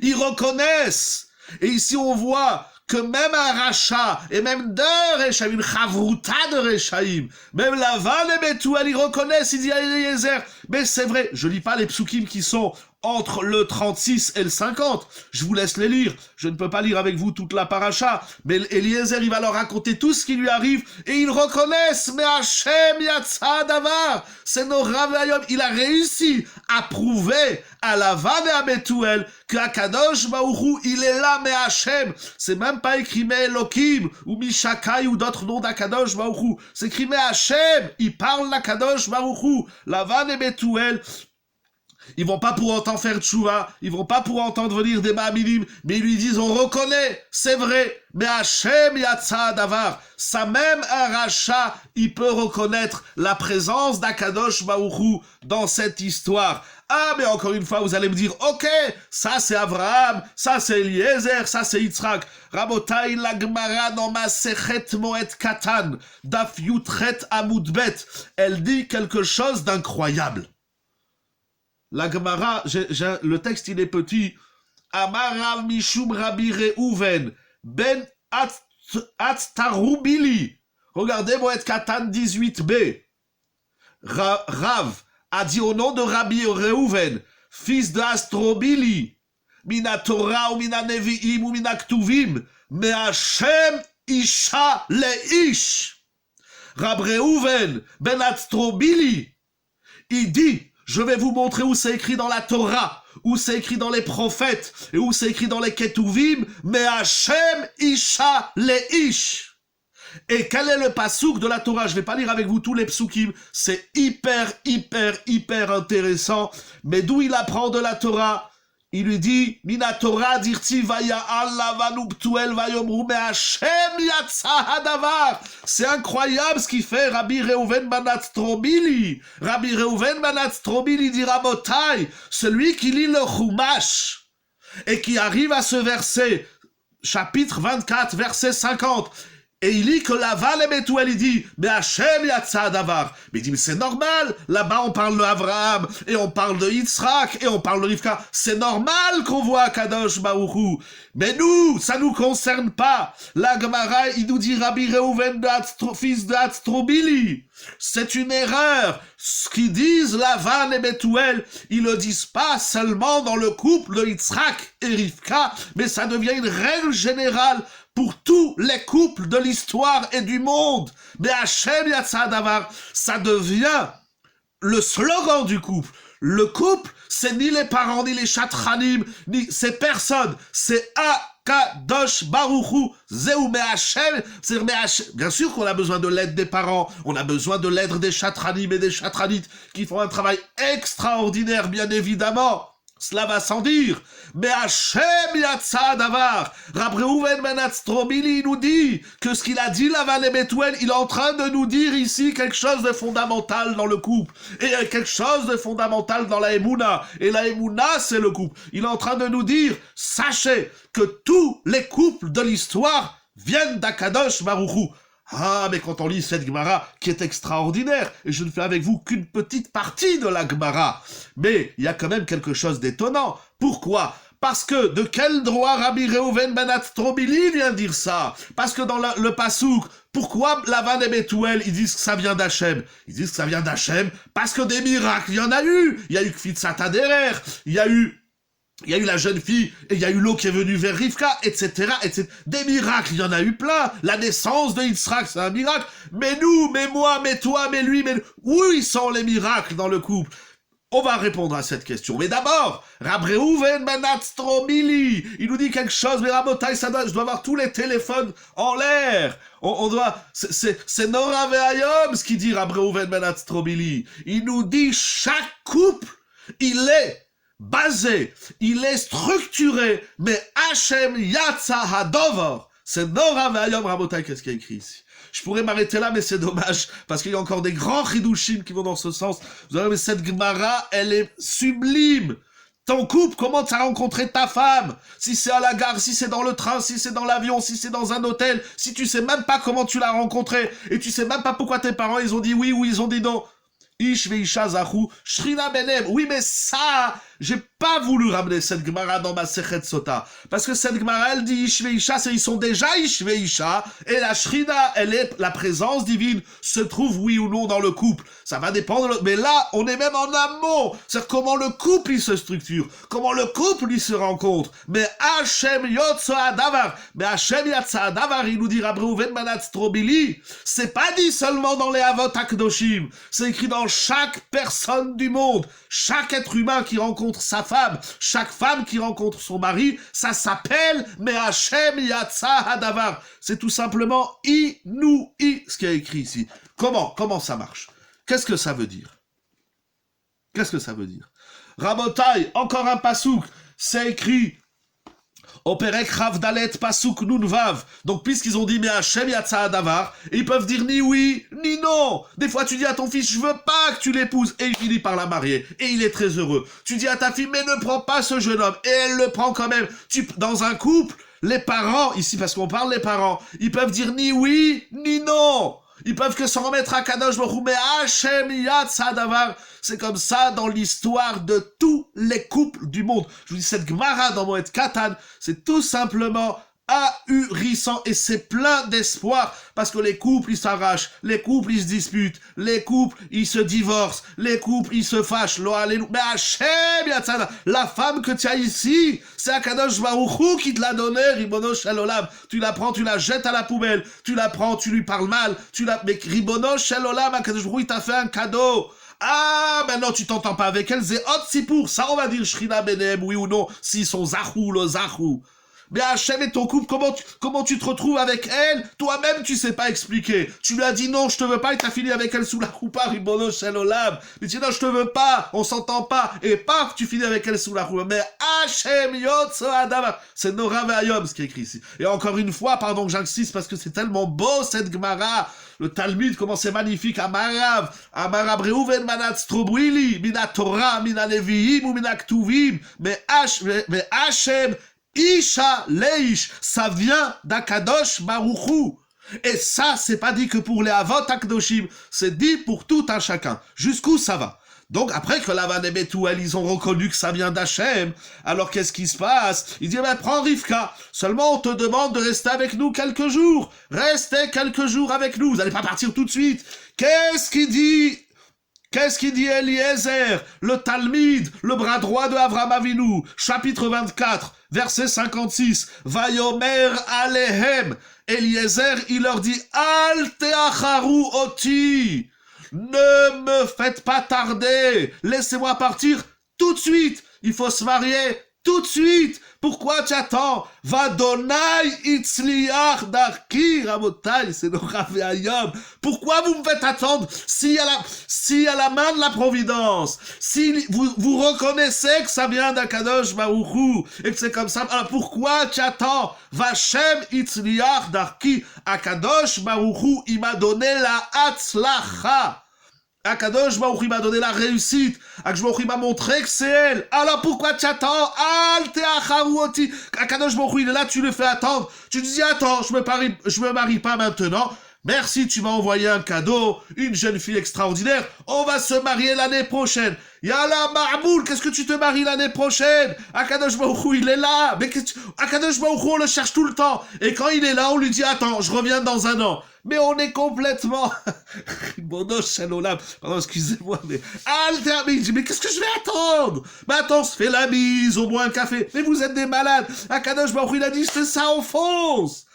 Ils reconnaissent. Et ici on voit que même un rachat, et même deux Rechaim, une chavruta de Rechaim, même Lavan et Betuel, ils reconnaissent, ils disent à Eliezer, mais c'est vrai, je lis pas les psukim qui sont entre le 36 et le 50, je vous laisse les lire, je ne peux pas lire avec vous toute la paracha, mais Eliezer, il va leur raconter tout ce qui lui arrive, et ils reconnaissent, mais Hashem yatsa davar, c'est nos Ravayom, il a réussi à prouver à Lavan et à Betuel que Akadosh Baruch Hu, il est là, mais Hashem, c'est même pas écrit mais Elohim, ou Mishakai, ou d'autres noms d'Akadosh Baruch Hu, c'est écrit mais Hashem, il parle d'Akadosh Baruch Hu, Lavan et Betuel, ils vont pas pour autant faire tchouva, ils vont pas pour autant devenir des ma'aminim, mais ils lui disent, on reconnaît, c'est vrai, mais Hashem yatsa davar, ça même un rachat, il peut reconnaître la présence d'Akadosh Baruch Hu dans cette histoire. Ah, mais encore une fois, vous allez me dire, ok, ça c'est Abraham, ça c'est Eliezer, ça c'est Yitzhak. Rabotai la Gemara dans Masechet Moed Katan, Daf Yutret Amud Bet, elle dit quelque chose d'incroyable. La Gemara, le texte il est petit. Amarav Mishum Rabbi Reuven Ben Atztarubili. Regardez Moed Katan 18b. Rav a dit au nom de Rabbi Reuven, fils de Astrobili, Mina Torah ou Mina Nevi'im ou Mina Ktuvim, mais Hashem Isha Leish. Rabbi Reuven Ben Astrobili, il dit, je vais vous montrer où c'est écrit dans la Torah, où c'est écrit dans les prophètes, et où c'est écrit dans les Ketuvim, mais Hashem Isha Leish. Et quel est le pasouk de la Torah? Je vais pas lire avec vous tous les psukim, c'est hyper intéressant. Mais d'où il apprend de la Torah? Il lui dit, Mina Torah dirti vaya'al lavan u btuel vayomru me Hashem yatsa hadavar. C'est incroyable ce qu'il fait Rabbi Reuven ben Astrobili. Rabbi Reuven ben Astrobili dit Rabotai, celui qui lit le Chumash et qui arrive à ce verset, chapitre 24, verset 50, et il lit que Lavan et Betuel, il dit, mais Hashem yatsa davar. Mais il dit, mais c'est normal, là-bas on parle de Abraham, et on parle de Yitzhak, et on parle de Rivka. C'est normal qu'on voit Kadosh Baruch Hu. Mais nous, ça nous concerne pas. La Gemara, il nous dit Rabbi Reuven, fils de Astrobili. C'est une erreur. Ce qu'ils disent Lavan et Betuel, ils le disent pas seulement dans le couple de Yitzhak et Rivka, mais ça devient une règle générale pour tous les couples de l'histoire et du monde. Mais Hashem yatsa davar, ça devient le slogan du couple. Le couple, c'est ni les parents, ni les chatranim, ni ces personnes. C'est Akadosh Baruch Hu, Zeu me Hashem. Bien sûr qu'on a besoin de l'aide des parents, on a besoin de l'aide des chatranim et des chatranites qui font un travail extraordinaire, bien évidemment. Cela va sans dire. Mais Hashem yatsa davar. Rabbi Reuven ben Astrobili nous dit que ce qu'il a dit Lavan et Betuel, il est en train de nous dire ici quelque chose de fondamental dans le couple. Et quelque chose de fondamental dans la Emouna. Et la Emouna, c'est le couple. Il est en train de nous dire, sachez que tous les couples de l'histoire viennent d'Akadosh Baruch Hu. Ah, mais quand on lit cette Gemara, qui est extraordinaire, et je ne fais avec vous qu'une petite partie de la Gemara, mais il y a quand même quelque chose d'étonnant. Pourquoi? Parce que de quel droit Rabbi Reuven ben Astrobili vient dire ça? Parce que dans le pasouk, pourquoi Lavan et Betuel, ils disent que ça vient d'Hachem? Ils disent que ça vient d'Hachem parce que des miracles, il y en a eu. Il y a eu Kfitsat Aderer, il y a eu la jeune fille, et il y a eu l'eau qui est venue vers Rivka, etc., etc. Des miracles, il y en a eu plein. La naissance de Yitzhak, c'est un miracle. Mais nous, mais moi, mais toi, mais lui, mais... Où ils sont les miracles dans le couple? On va répondre à cette question. Mais d'abord, Rab Reuven ben Atztrobili, il nous dit quelque chose, mais Rabotai, je dois avoir tous les téléphones en l'air. On doit, c'est Nora Ve'ayom, ce qu'il dit Rab Reuven ben Atztrobili. Il nous dit, chaque couple, il est basé, il est structuré, mais Hashem Yatsa Hadovar. C'est Nora Ve'ayom, Rabotai, qu'est-ce qu'il y a écrit ici? Je pourrais m'arrêter là, mais c'est dommage, parce qu'il y a encore des grands chidushim qui vont dans ce sens. Vous savez, mais cette Gemara, elle est sublime. Ton couple, comment tu as rencontré ta femme? Si c'est à la gare, si c'est dans le train, si c'est dans l'avion, si c'est dans un hôtel, si tu sais même pas comment tu l'as rencontré, et tu sais même pas pourquoi tes parents, ils ont dit oui ou ils ont dit non. Ish veisha zahu, shrina benem. Oui, mais ça, j'ai pas voulu ramener cette Gemara dans ma Sechet Sota. Parce que cette Gemara, elle dit Ish veisha, c'est ils sont déjà Ish veisha, et la shrina, elle est, la présence divine se trouve oui ou non dans le couple. Ça va dépendre, mais là, on est même en amont. C'est comment le couple, il se structure, comment le couple, il se rencontre. Mais Hashem Yotza Davar, mais Hashem Yotza Davar, il nous dit Rab Reuven ben Atztrobili, c'est pas dit seulement dans les Avot Akdoshim, c'est écrit dans chaque personne du monde, chaque être humain qui rencontre sa femme, chaque femme qui rencontre son mari, ça s'appelle mais Hashem Yatsa Hadavar. C'est tout simplement Inouï, ce qui est écrit ici. Comment ça marche? Qu'est-ce que ça veut dire? Qu'est-ce que ça veut dire? Rabotai, encore un pasouk, c'est écrit Operek Rav Dalet Pasuk Nun Vav. Donc, puisqu'ils ont dit, mais Hashem Yatsa Davar, ils peuvent dire ni oui, ni non. Des fois, tu dis à ton fils, je veux pas que tu l'épouses, et il finit par la marier, et il est très heureux. Tu dis à ta fille, mais ne prends pas ce jeune homme, et elle le prend quand même. Dans un couple, les parents, ici, parce qu'on parle des parents, ils peuvent dire ni oui, ni non. Ils peuvent que s'en remettre à Kadosh Baruch Hu, mais Hashem Yatsa Davar. C'est comme ça dans l'histoire de tous les couples du monde. Je vous dis, cette Gemara dans Moed Katan, c'est tout simplement ahurissant et c'est plein d'espoir parce que les couples ils s'arrachent, les couples ils se disputent, les couples ils se divorcent, les couples ils se fâchent. Mais Hashem Yatzana, la femme que tu as ici, c'est Akadosh Baruch Hu qui te l'a donné, Ribono Shel Olam. Tu la prends, tu la jettes à la poubelle, tu la prends, tu lui parles mal, mais Ribono Shel Olam, Akadosh Baruch Hu il t'a fait un cadeau. Ah, maintenant tu t'entends pas avec elle, c'est hot si pour ça on va dire Shrina Benem, oui ou non, s'ils sont Zahou, le Zahou. Mais Hachem et ton couple, comment tu te retrouves avec elle? Toi-même, tu sais pas expliquer. Tu lui as dit non, je te veux pas, et t'as fini avec elle sous la roupa, Ribono Shel Olam. Mais tu dis non, je te veux pas, on s'entend pas. Et paf, tu finis avec elle sous la roupa. Mais Hachem Yotso Adama. C'est Nora Ve'ayom, ce qui est écrit ici. Et encore une fois, pardon que j'insiste, parce que c'est tellement beau, cette Gemara. Le Talmud, comment c'est magnifique. Amarav Reuven ben Atztrobili, mina Torah, mina Leviim, ou mina Ktuvim. Mais Hachem, Isha Leish, ça vient d'Akadosh Baruch Hu. Et ça, c'est pas dit que pour les Avot Akdoshim, c'est dit pour tout un chacun. Jusqu'où ça va? Donc, après que Lavan et Bethuel, ils ont reconnu que ça vient d'Hachem, alors qu'est-ce qui se passe? Il dit, prends Rivka, seulement on te demande de rester avec nous quelques jours. Restez quelques jours avec nous, vous n'allez pas partir tout de suite. Qu'est-ce qu'il dit Eliezer, le Talmud, le bras droit de Avraham Avinu, chapitre 24, verset 56, Vayomer Alehem, Eliezer, il leur dit, Al teacharu oti, ne me faites pas tarder, laissez-moi partir tout de suite, il faut se marier tout de suite. Pourquoi tu attends? Vadonai itzliach darki, Rabotai, c'est le Rav Ve'ayom. Pourquoi vous me faites attendre s'il y a la main de la providence, si vous reconnaissez que ça vient d'Akadosh Baruch Hu, et que c'est comme ça, alors pourquoi tu attends? Vachem itzliach darki, Akadosh Baruch Hu, il m'a donné la hatzlacha. Akadosh Baruch Hu m'a donné la réussite. Akadosh Baruch Hu m'a montré que c'est elle. Alors pourquoi tu attends? Al teacharuoti. Akadosh Baruch Hu, il est là, tu le fais attendre. Tu te dis, attends, je me marie pas maintenant. Merci, tu m'as envoyé un cadeau, une jeune fille extraordinaire. On va se marier l'année prochaine. Yalla Marboul, qu'est-ce que tu te maries l'année prochaine? Akadosh Baruch Hu, il est là. Mais Akadosh Baruch Hu, on le cherche tout le temps. Et quand il est là, on lui dit, attends, je reviens dans un an. Mais on est complètement... Bono Shalolam. Pardon, excusez-moi, mais... mais qu'est-ce que je vais attendre? Mais attends, on se fait la mise, on boit un café. Mais vous êtes des malades. Akadosh Baruch Hu, il a dit, je fais ça en fonce.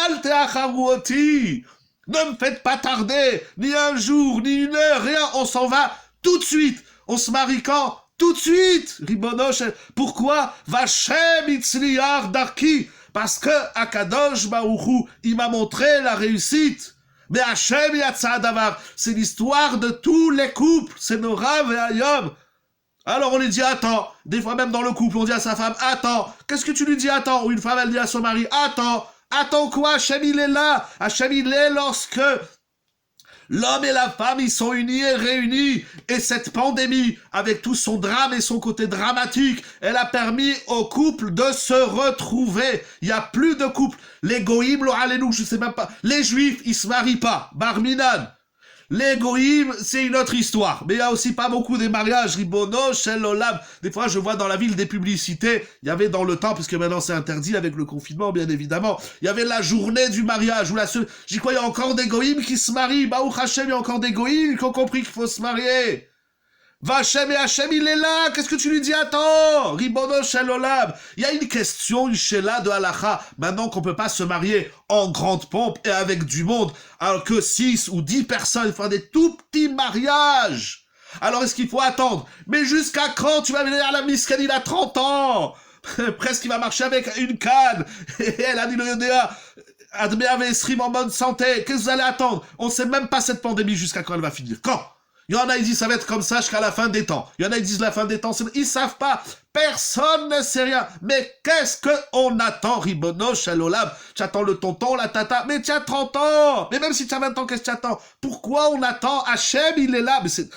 Al-Teacharuoti. Ne me faites pas tarder, ni un jour, ni une heure, rien, on s'en va tout de suite. On se marie quand? Tout de suite, Ribono Shel... Pourquoi? Vachem itzliar darki. Parce que Akadosh Baruch Hu, il m'a montré la réussite. Mais Hachem yatsa davar, c'est l'histoire de tous les couples. C'est Norav et Ayom. Alors on lui dit attends. Des fois même dans le couple, on dit à sa femme attends. Qu'est-ce que tu lui dis attends? Ou une femme elle dit à son mari attends. Attends quoi? Hachem il est là. Hachem il est lorsque l'homme et la femme, ils sont unis et réunis. Et cette pandémie, avec tout son drame et son côté dramatique, elle a permis au couple de se retrouver. Il n'y a plus de couple. Les goïms, je sais même pas. Les juifs, ils se marient pas. Bar minan. Les goïms, c'est une autre histoire. Mais il y a aussi pas beaucoup des mariages. Ribono, Shel Olam. Des fois, je vois dans la ville des publicités. Il y avait dans le temps, puisque maintenant c'est interdit avec le confinement, bien évidemment. Il y avait la journée du mariage. Où j'y crois, il y a encore des goïms qui se marient. Baruch Hashem, il y a encore des goïms qui ont compris qu'il faut se marier. Vachem et Hachem, il est là. Qu'est-ce que tu lui dis? Attends. Ribono Shel Olam. Il y a une question, une shela de halacha. Maintenant qu'on peut pas se marier en grande pompe et avec du monde, alors que 6 ou 10 personnes font des tout petits mariages. Alors est-ce qu'il faut attendre? Mais jusqu'à quand tu vas venir à la miskane? Il a 30 ans. Presque il va marcher avec une canne. Et elle a dit le Yodéa. Admet avec Srim en bonne santé. Qu'est-ce que vous allez attendre? On sait même pas cette pandémie jusqu'à quand elle va finir. Quand? Il y en a, ils disent ça va être comme ça jusqu'à la fin des temps. Il y en a, ils disent la fin des temps, ils savent pas. Personne ne sait rien. Mais qu'est-ce qu'on attend, Ribono Shel Olam? Tu attends le tonton, la tata. Mais tu as 30 ans. Mais même si tu as 20 ans, qu'est-ce que tu attends? Pourquoi on attend? Hachem, il est là. Mais c'est...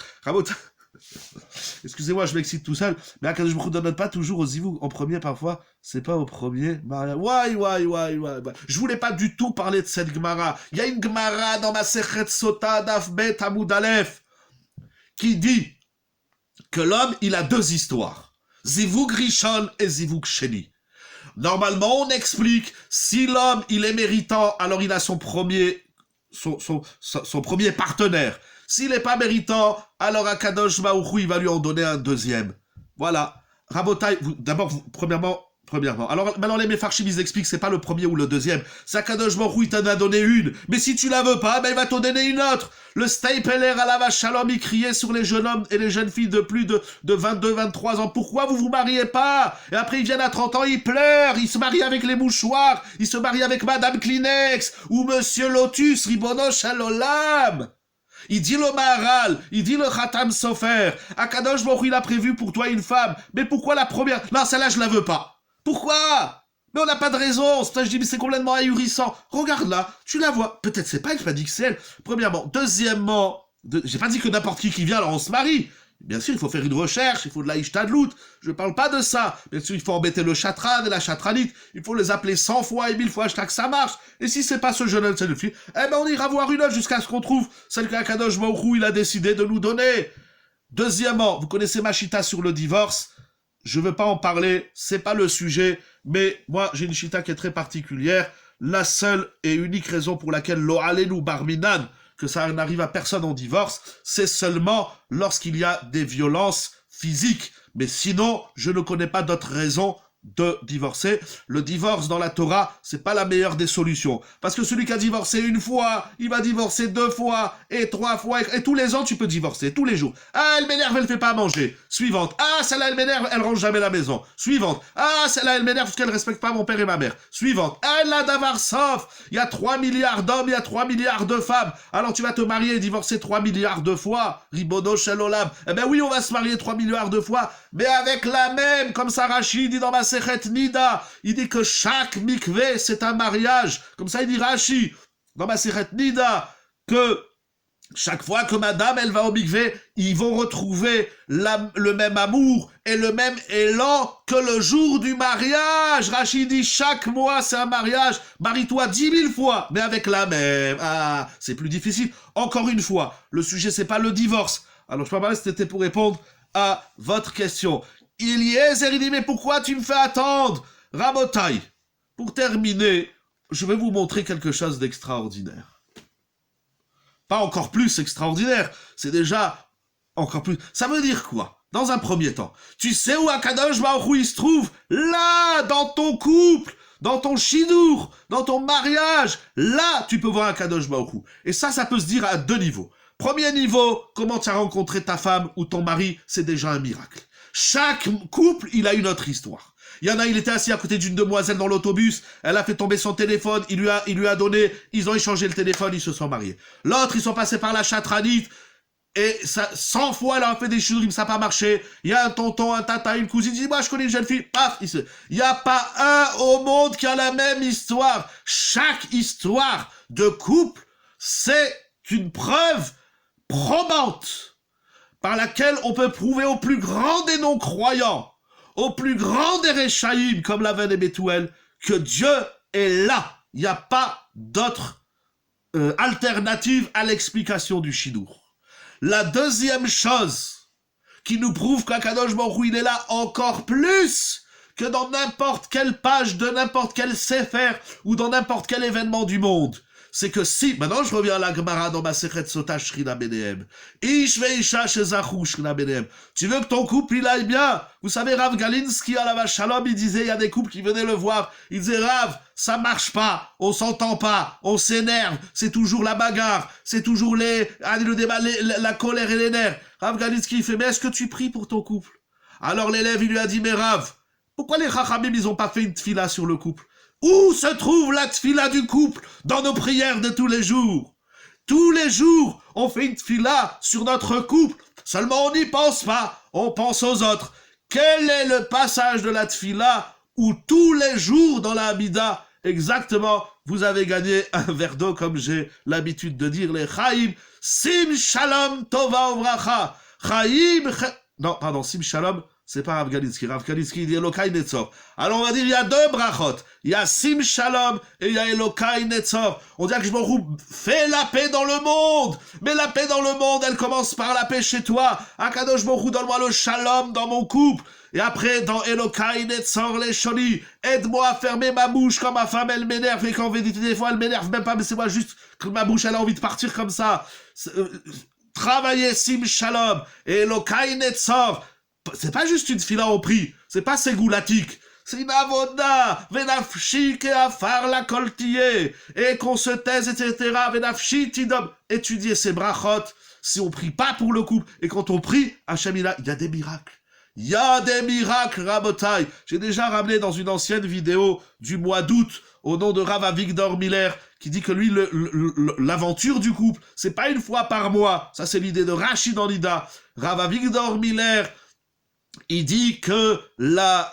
Excusez-moi, je m'excite tout seul. Mais Akadosh Baruch Hu ne donne pas toujours aux zivou en premier parfois. C'est pas au premier. Je voulais pas du tout parler de cette Gemara. Il y a une Gemara dans ma Sechet Sota Daf Bet Amud Aleph qui dit que l'homme, il a deux histoires. Zivug Rishon et Zivug Sheni. Normalement, on explique, si l'homme, il est méritant, alors il a son premier partenaire. S'il n'est pas méritant, alors Akadosh Baruch Hu, il va lui en donner un deuxième. Voilà. Rabotai, premièrement, alors maintenant les Mefarshim, ils expliquent c'est pas le premier ou le deuxième. C'est Akadosh Baruch Hu, il t'en a donné une. Mais si tu la veux pas, ben il va t'en donner une autre. Le Stapler à la Shalom, il criait sur les jeunes hommes et les jeunes filles de plus de 22, 23 ans. Pourquoi vous vous mariez pas? Et après ils viennent à 30 ans, ils pleurent, ils se marient avec les mouchoirs, ils se marient avec Madame Kleenex ou Monsieur Lotus, Ribono Shel Olam. Il dit le Maharal, il dit le Khatam Sofer. Akadosh Baruch Hu, il a prévu pour toi une femme. Mais pourquoi la première? Non, celle-là, je la veux pas. Pourquoi? Mais on n'a pas de raison. Je dis, mais c'est complètement ahurissant. Regarde là, tu la vois. Peut-être c'est pas elle, je pas dit que c'est elle. Premièrement. Deuxièmement, j'ai pas dit que n'importe qui vient, alors on se marie. Bien sûr, il faut faire une recherche, il faut de la ishtadlout. Je parle pas de ça. Bien sûr, il faut embêter le chatran et la chatranite. Il faut les appeler 100 fois et 1000 fois jusqu'à que ça marche. Et si c'est pas ce jeune homme, cette fille, eh ben on ira voir une autre jusqu'à ce qu'on trouve celle qu'Akadosh Baruch Hu, il a décidé de nous donner. Deuxièmement, vous connaissez ma chita sur le divorce. Je veux pas en parler, c'est pas le sujet. Mais moi, j'ai une chita qui est très particulière. La seule et unique raison pour laquelle lo alenu bar minan, que ça n'arrive à personne en divorce, c'est seulement lorsqu'il y a des violences physiques. Mais sinon, je ne connais pas d'autre raison de divorcer. Le divorce dans la Torah, c'est pas la meilleure des solutions. Parce que celui qui a divorcé une fois, il va divorcer 2 fois, et 3 fois, et tous les ans, tu peux divorcer, tous les jours. Ah, elle m'énerve, elle fait pas à manger. Suivante. Ah, celle-là, elle m'énerve, elle range jamais la maison. Suivante. Ah, celle-là, elle m'énerve parce qu'elle respecte pas mon père et ma mère. Suivante. Ah, la davar sauf. Il y a 3 milliards d'hommes, il y a 3 milliards de femmes. Alors tu vas te marier et divorcer 3 milliards de fois. Ribono Shel Olam. Eh ben oui, on va se marier 3 milliards de fois, mais avec la même, comme ça Rashi dit dans ma Sechet Nida, il dit que chaque mikvé, c'est un mariage. Comme ça, il dit Rashi, dans ma Sechet Nida, que chaque fois que madame, elle va au mikvé, ils vont retrouver le même amour et le même élan que le jour du mariage. Rashi dit, chaque mois, c'est un mariage. Marie-toi 10 000 fois, mais avec la même. Ah, c'est plus difficile. Encore une fois, le sujet, c'est pas le divorce. Alors, je peux pas, c'était pour répondre à votre question. Eliezer, il dit, mais pourquoi tu me fais attendre? Rabotai, pour terminer, je vais vous montrer quelque chose d'extraordinaire. Pas encore plus extraordinaire, c'est déjà encore plus... Ça veut dire quoi? Dans un premier temps, tu sais où Akadosh Baruch Hu il se trouve? Là, dans ton couple, dans ton chidour, dans ton mariage, là, tu peux voir Akadosh Baruch Hu. Et ça peut se dire à 2 niveaux. Premier niveau, comment tu as rencontré ta femme ou ton mari, c'est déjà un miracle. Chaque couple, il a une autre histoire. Il y en a, il était assis à côté d'une demoiselle dans l'autobus, elle a fait tomber son téléphone, il lui a donné, ils ont échangé le téléphone, ils se sont mariés. L'autre, ils sont passés par la chatranite, et ça, 100 fois, elle a fait des chourim, ça n'a pas marché. Il y a un tonton, un tata, une cousine, il dit, moi, je connais une jeune fille, paf, il n'y a pas un au monde qui a la même histoire. Chaque histoire de couple, c'est une preuve probante par laquelle on peut prouver au plus grand des non-croyants, au plus grand des Réchaïm, comme la veine et Bethuel, que Dieu est là. Il n'y a pas d'autre alternative à l'explication du Shidour. La deuxième chose qui nous prouve qu'Akadosh Baruch Hu, il est là encore plus que dans n'importe quelle page de n'importe quel sefer ou dans n'importe quel événement du monde, c'est que si, maintenant je reviens à la Gemara dans ma Sechet Sota Shrina Benehem, Ish veisha shezachu Shrina Benehem, tu veux que ton couple il aille bien? Vous savez, Rav Galinsky à la Shalom, il disait, il y a des couples qui venaient le voir, il disait, Rav, ça marche pas, on s'entend pas, on s'énerve, c'est toujours la bagarre, c'est toujours le débat, la colère et les nerfs. Rav Galinsky, il fait, mais est-ce que tu pries pour ton couple? Alors l'élève, il lui a dit, mais Rav, pourquoi les Chachamim, ils ont pas fait une tfila sur le couple? Où se trouve la tfila du couple dans nos prières de tous les jours? Tous les jours, on fait une tfila sur notre couple. Seulement, on n'y pense pas. On pense aux autres. Quel est le passage de la tfila où tous les jours dans la Hamida, exactement, vous avez gagné un verre d'eau, comme j'ai l'habitude de dire, les Chaim, Sim Shalom Tova Uvracha. Chaim, non, pardon, Sim Shalom, c'est pas Rav Galinsky. Rav Galinsky, il dit Elokai Netzor. Alors on va dire, il y a deux brachot. Il y a Sim Shalom et il y a Elokai Netzor. On dit que je me roule, fais la paix dans le monde. Mais la paix dans le monde, elle commence par la paix chez toi. Akadosh Baruch Hu, donne-moi le Shalom dans mon couple. Et après, dans Elokai Netzor, les Sholi, aide-moi à fermer ma bouche quand ma femme, elle m'énerve. Et quand des fois, elle m'énerve même pas, mais c'est moi juste que ma bouche, elle a envie de partir comme ça. Travailler Sim Shalom et Elokai Netzor. C'est pas juste une fila au prix, c'est pas ségulatique, c'est une avoda, venafshi ke afar la koltiye, et qu'on se taise, etc., venafshi tidom, étudier ces brachot, si on prie pas pour le couple, et quand on prie, Hachem il y a des miracles. Il y a des miracles, Rabotai. J'ai déjà ramené dans une ancienne vidéo du mois d'août, au nom de Rav Avigdor Miller, qui dit que lui, l'aventure du couple, c'est pas une fois par mois, ça c'est l'idée de Rachid en Ida. Rav Avigdor Miller, il dit que la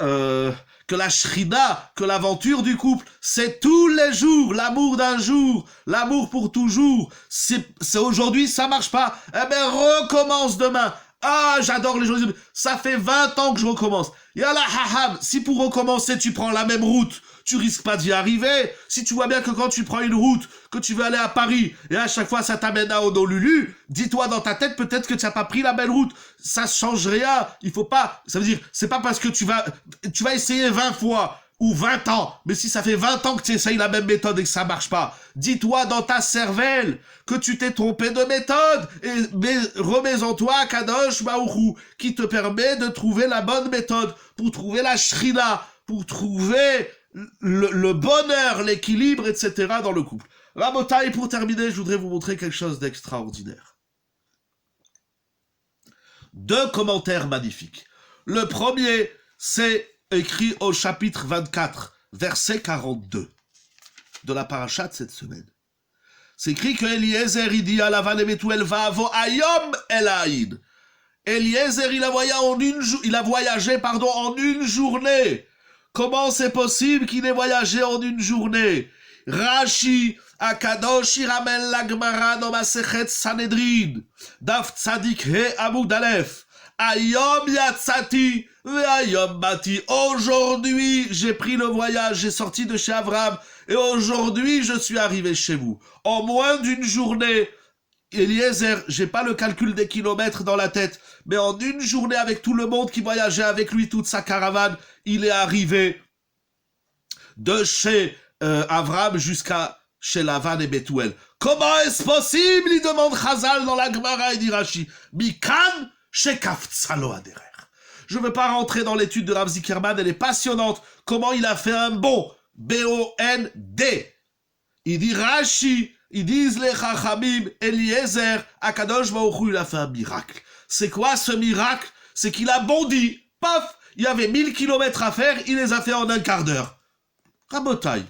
shrina, que l'aventure du couple, c'est tous les jours, l'amour d'un jour, l'amour pour toujours. C'est aujourd'hui, ça marche pas. Eh ben, recommence demain. Ah, j'adore les gens. Ça fait 20 ans que je recommence. Yallah, haham. Si pour recommencer, tu prends la même route, tu risques pas d'y arriver. Si tu vois bien que quand tu prends une route, que tu veux aller à Paris, et à chaque fois ça t'amène à Honolulu, dis-toi dans ta tête peut-être que tu n'as pas pris la belle route. Ça change rien. Il faut pas, ça veut dire, c'est pas parce que tu vas essayer 20 fois, ou 20 ans, mais si ça fait 20 ans que tu essayes la même méthode et que ça marche pas, dis-toi dans ta cervelle que tu t'es trompé de méthode, mais remets en toi Kadosh Baruch Hu, qui te permet de trouver la bonne méthode, pour trouver la shrina, pour trouver le bonheur, l'équilibre, etc. dans le couple. Rabotai, pour terminer, je voudrais vous montrer quelque chose d'extraordinaire. Deux commentaires magnifiques. Le premier, c'est écrit au chapitre 24, verset 42 de la paracha de cette semaine. C'est écrit que Eliezer, il dit à Lavan et Bethuel, va avo ayom el haïd. Eliezer, il a voyagé en une journée. Comment c'est possible qu'il ait voyagé en une journée? Rashi, Akadosh, il ramène la Gemara dans Masechet Sanhedrin, Daf Tzadik He Amud Aleph. Ayom yatsati ve'ayom bati. Aujourd'hui, j'ai pris le voyage, j'ai sorti de chez Abraham, et aujourd'hui, je suis arrivé chez vous. En moins d'une journée, Eliezer, j'ai pas le calcul des kilomètres dans la tête, mais en une journée avec tout le monde qui voyageait avec lui, toute sa caravane, il est arrivé de chez Abraham jusqu'à chez Lavan et Bethuel. Comment est-ce possible? Il demande Chazal dans la Gemara et dit Rashi. Mikan shekaftsalo aderer. Je ne veux pas rentrer dans l'étude de Rav Zikerman, elle est passionnante. Comment il a fait un bond. B-O-N-D. Il dit Rashi, Ils disent les Chachamim, Eliezer, Akadosh Baruch Hu, il a fait un miracle. C'est quoi ce miracle? C'est qu'il a bondi. Paf! Il y avait 1000 kilomètres à faire, il les a fait en un quart d'heure. Rabotaï,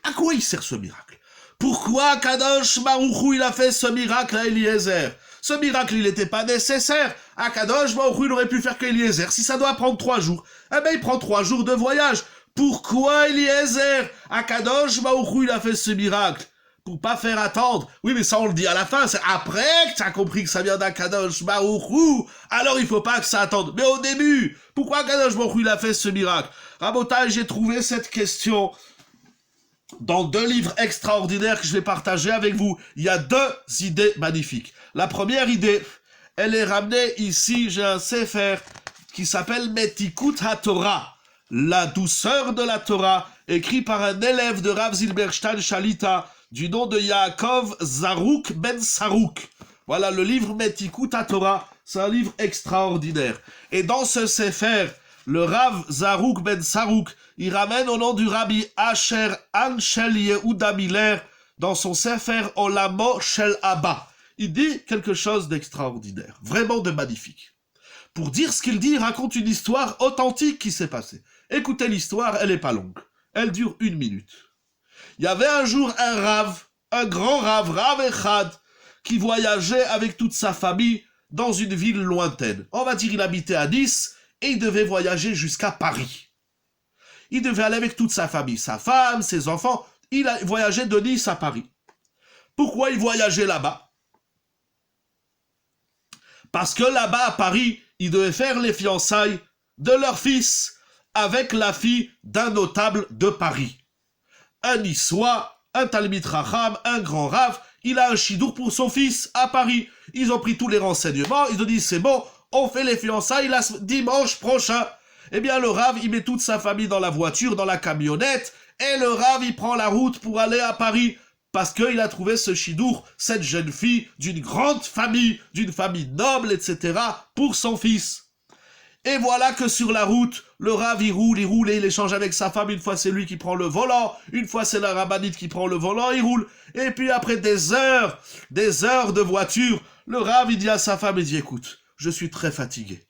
à quoi il sert ce miracle? Pourquoi Akadosh Baruch Hu, il a fait ce miracle à Eliezer? Ce miracle, il n'était pas nécessaire. Akadosh Baruch Hu, il aurait pu faire qu'Eliezer. Si ça doit prendre 3 jours, eh ben il prend 3 jours de voyage. Pourquoi Eliezer? Akadosh Baruch Hu, il a fait ce miracle pour pas faire attendre. Oui, mais ça on le dit à la fin, c'est après que tu as compris que ça vient d'Akadosh Baruch Hu. Alors il faut pas que ça attende. Mais au début, pourquoi Akadosh Baruch Hu, il a fait ce miracle? Rabotage, j'ai trouvé cette question dans 2 livres extraordinaires que je vais partager avec vous. Il y a 2 idées magnifiques. La première idée, elle est ramenée ici, j'ai un sefer qui s'appelle Metikut HaTorah, la douceur de la Torah, écrit par un élève de Rav Zilberstein Shalita, du nom de Yaakov Zarouk Ben Sarouk. Voilà, le livre Metikut HaTorah, c'est un livre extraordinaire. Et dans ce sefer, le Rav Zarouk Ben Sarouk, il ramène au nom du Rabbi Asher Anshel Yehuda Miller dans son sefer Olamo Shel Abba. Il dit quelque chose d'extraordinaire, vraiment de magnifique. Pour dire ce qu'il dit, il raconte une histoire authentique qui s'est passée. Écoutez l'histoire, elle n'est pas longue. Elle dure 1 minute. Il y avait un jour un Rav, un grand Rav, Rav Echad, qui voyageait avec toute sa famille dans une ville lointaine. On va dire il habitait à Nice et il devait voyager jusqu'à Paris. Il devait aller avec toute sa famille, sa femme, ses enfants. Il a voyagé de Nice à Paris. Pourquoi il voyageait là-bas? Parce que là-bas, à Paris, ils devaient faire les fiançailles de leur fils avec la fille d'un notable de Paris. Un Niçois, un Talmid Chacham, un grand Rav, il a un chidour pour son fils à Paris. Ils ont pris tous les renseignements, ils ont dit c'est bon, on fait les fiançailles dimanche prochain. Eh bien, le Rav, il met toute sa famille dans la voiture, dans la camionnette, et le Rav, il prend la route pour aller à Paris. Parce qu'il a trouvé ce chidour, cette jeune fille, d'une grande famille, d'une famille noble, etc., pour son fils. Et voilà que sur la route, le Rav, il roule et il échange avec sa femme. Une fois, c'est lui qui prend le volant. Une fois, c'est la rabbinite qui prend le volant, il roule. Et puis après des heures de voiture, le Rav, il dit à sa femme, il dit, écoute, je suis très fatigué.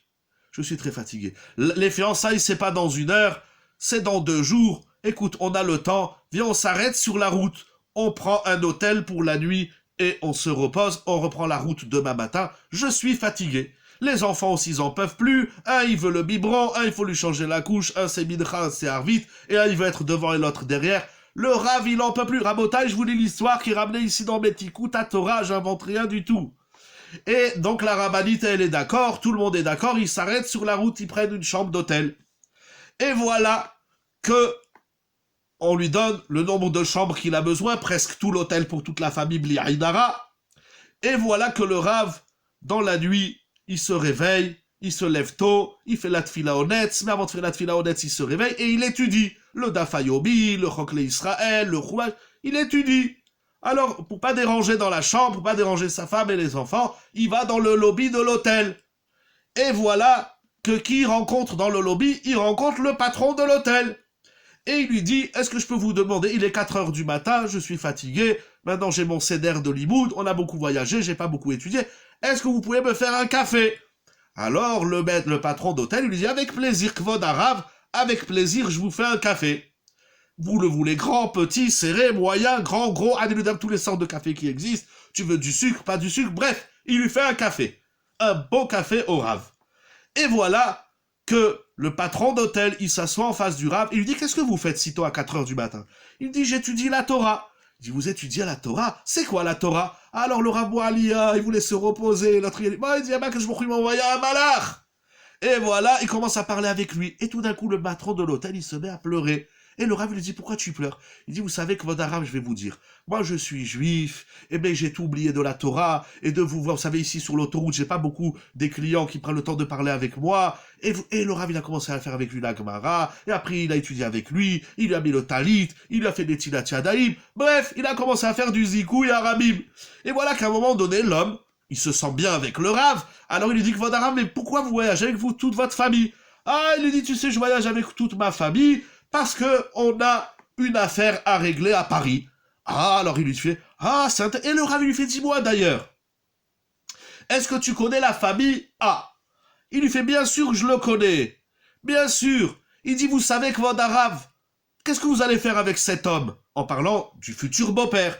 Je suis très fatigué. Les fiançailles, c'est pas dans 1 heure, c'est dans 2 jours. Écoute, on a le temps. Viens, on s'arrête sur la route. On prend un hôtel pour la nuit et on se repose, on reprend la route demain matin. Je suis fatigué. Les enfants aussi, ils en peuvent plus. Un, il veut le biberon, un, il faut lui changer la couche, un, c'est Midra, un, c'est Arvit, et un, il veut être devant et l'autre derrière. Le Rav, il en peut plus. Rabotai, je vous lis l'histoire qui est ramenée ici dans Metikut HaTorah, j'invente rien du tout. Et donc la rabbinite, elle est d'accord, tout le monde est d'accord, ils s'arrêtent sur la route, ils prennent une chambre d'hôtel. Et voilà que on lui donne le nombre de chambres qu'il a besoin, presque tout l'hôtel pour toute la famille Bli Haïdara. Et voilà que le Rav, dans la nuit, il se réveille, il se lève tôt, il fait la tfila honnête, mais avant de faire la tfila honnête, il se réveille et il étudie le Dafayobi, le Chokle Israël, le Chouach, il étudie. Alors, pour pas déranger dans la chambre, pour pas déranger sa femme et les enfants, il va dans le lobby de l'hôtel. Et voilà que qui rencontre dans le lobby? Il rencontre le patron de l'hôtel. Et il lui dit, est-ce que je peux vous demander, il est 4 heures du matin, je suis fatigué, maintenant j'ai mon céder de Limoud, on a beaucoup voyagé, j'ai pas beaucoup étudié, est-ce que vous pouvez me faire un café? Alors le patron d'hôtel lui dit, avec plaisir, Kvod Arav, avec plaisir, je vous fais un café. Vous le voulez grand, petit, serré, moyen, grand, gros, tous les sortes de cafés qui existent, tu veux du sucre, pas du sucre, bref, il lui fait un café. Un bon café au Rav. Et voilà que le patron d'hôtel, il s'assoit en face du Rav, il lui dit, qu'est-ce que vous faites si tôt à 4 heures du matin? Il dit, j'étudie la Torah. Il dit, vous étudiez la Torah? C'est quoi la Torah? Alors le Rav Boalia, il voulait se reposer, l'autre il dit, il dit, que je m'en m'envoyer un malach. Et voilà, il commence à parler avec lui. Et tout d'un coup, le patron de l'hôtel, il se met à pleurer. Et le Rav lui dit, pourquoi tu pleures? Il dit, vous savez que votre arabe, je vais vous dire, moi je suis juif, et bien j'ai tout oublié de la Torah, et de vous voir, vous savez, ici sur l'autoroute, j'ai pas beaucoup des clients qui prennent le temps de parler avec moi, et le Rav, il a commencé à faire avec lui la Gemara, et après il a étudié avec lui, il lui a mis le talit, il lui a fait des tilat yadayim, bref, il a commencé à faire du zikouï arabim. Et voilà qu'à un moment donné, l'homme, il se sent bien avec le Rav, alors il lui dit que votre arabe, mais pourquoi vous voyagez avec vous, toute votre famille? Ah, il lui dit, tu sais, je voyage avec toute ma famille, parce que on a une affaire à régler à Paris. Ah, alors il lui fait, Ah, et le Rav lui fait, dis-moi d'ailleurs, est-ce que tu connais la famille A? Il lui fait, bien sûr que je le connais. Bien sûr. Il dit, vous savez que votre Arabe, qu'est-ce que vous allez faire avec cet homme? En parlant du futur beau-père.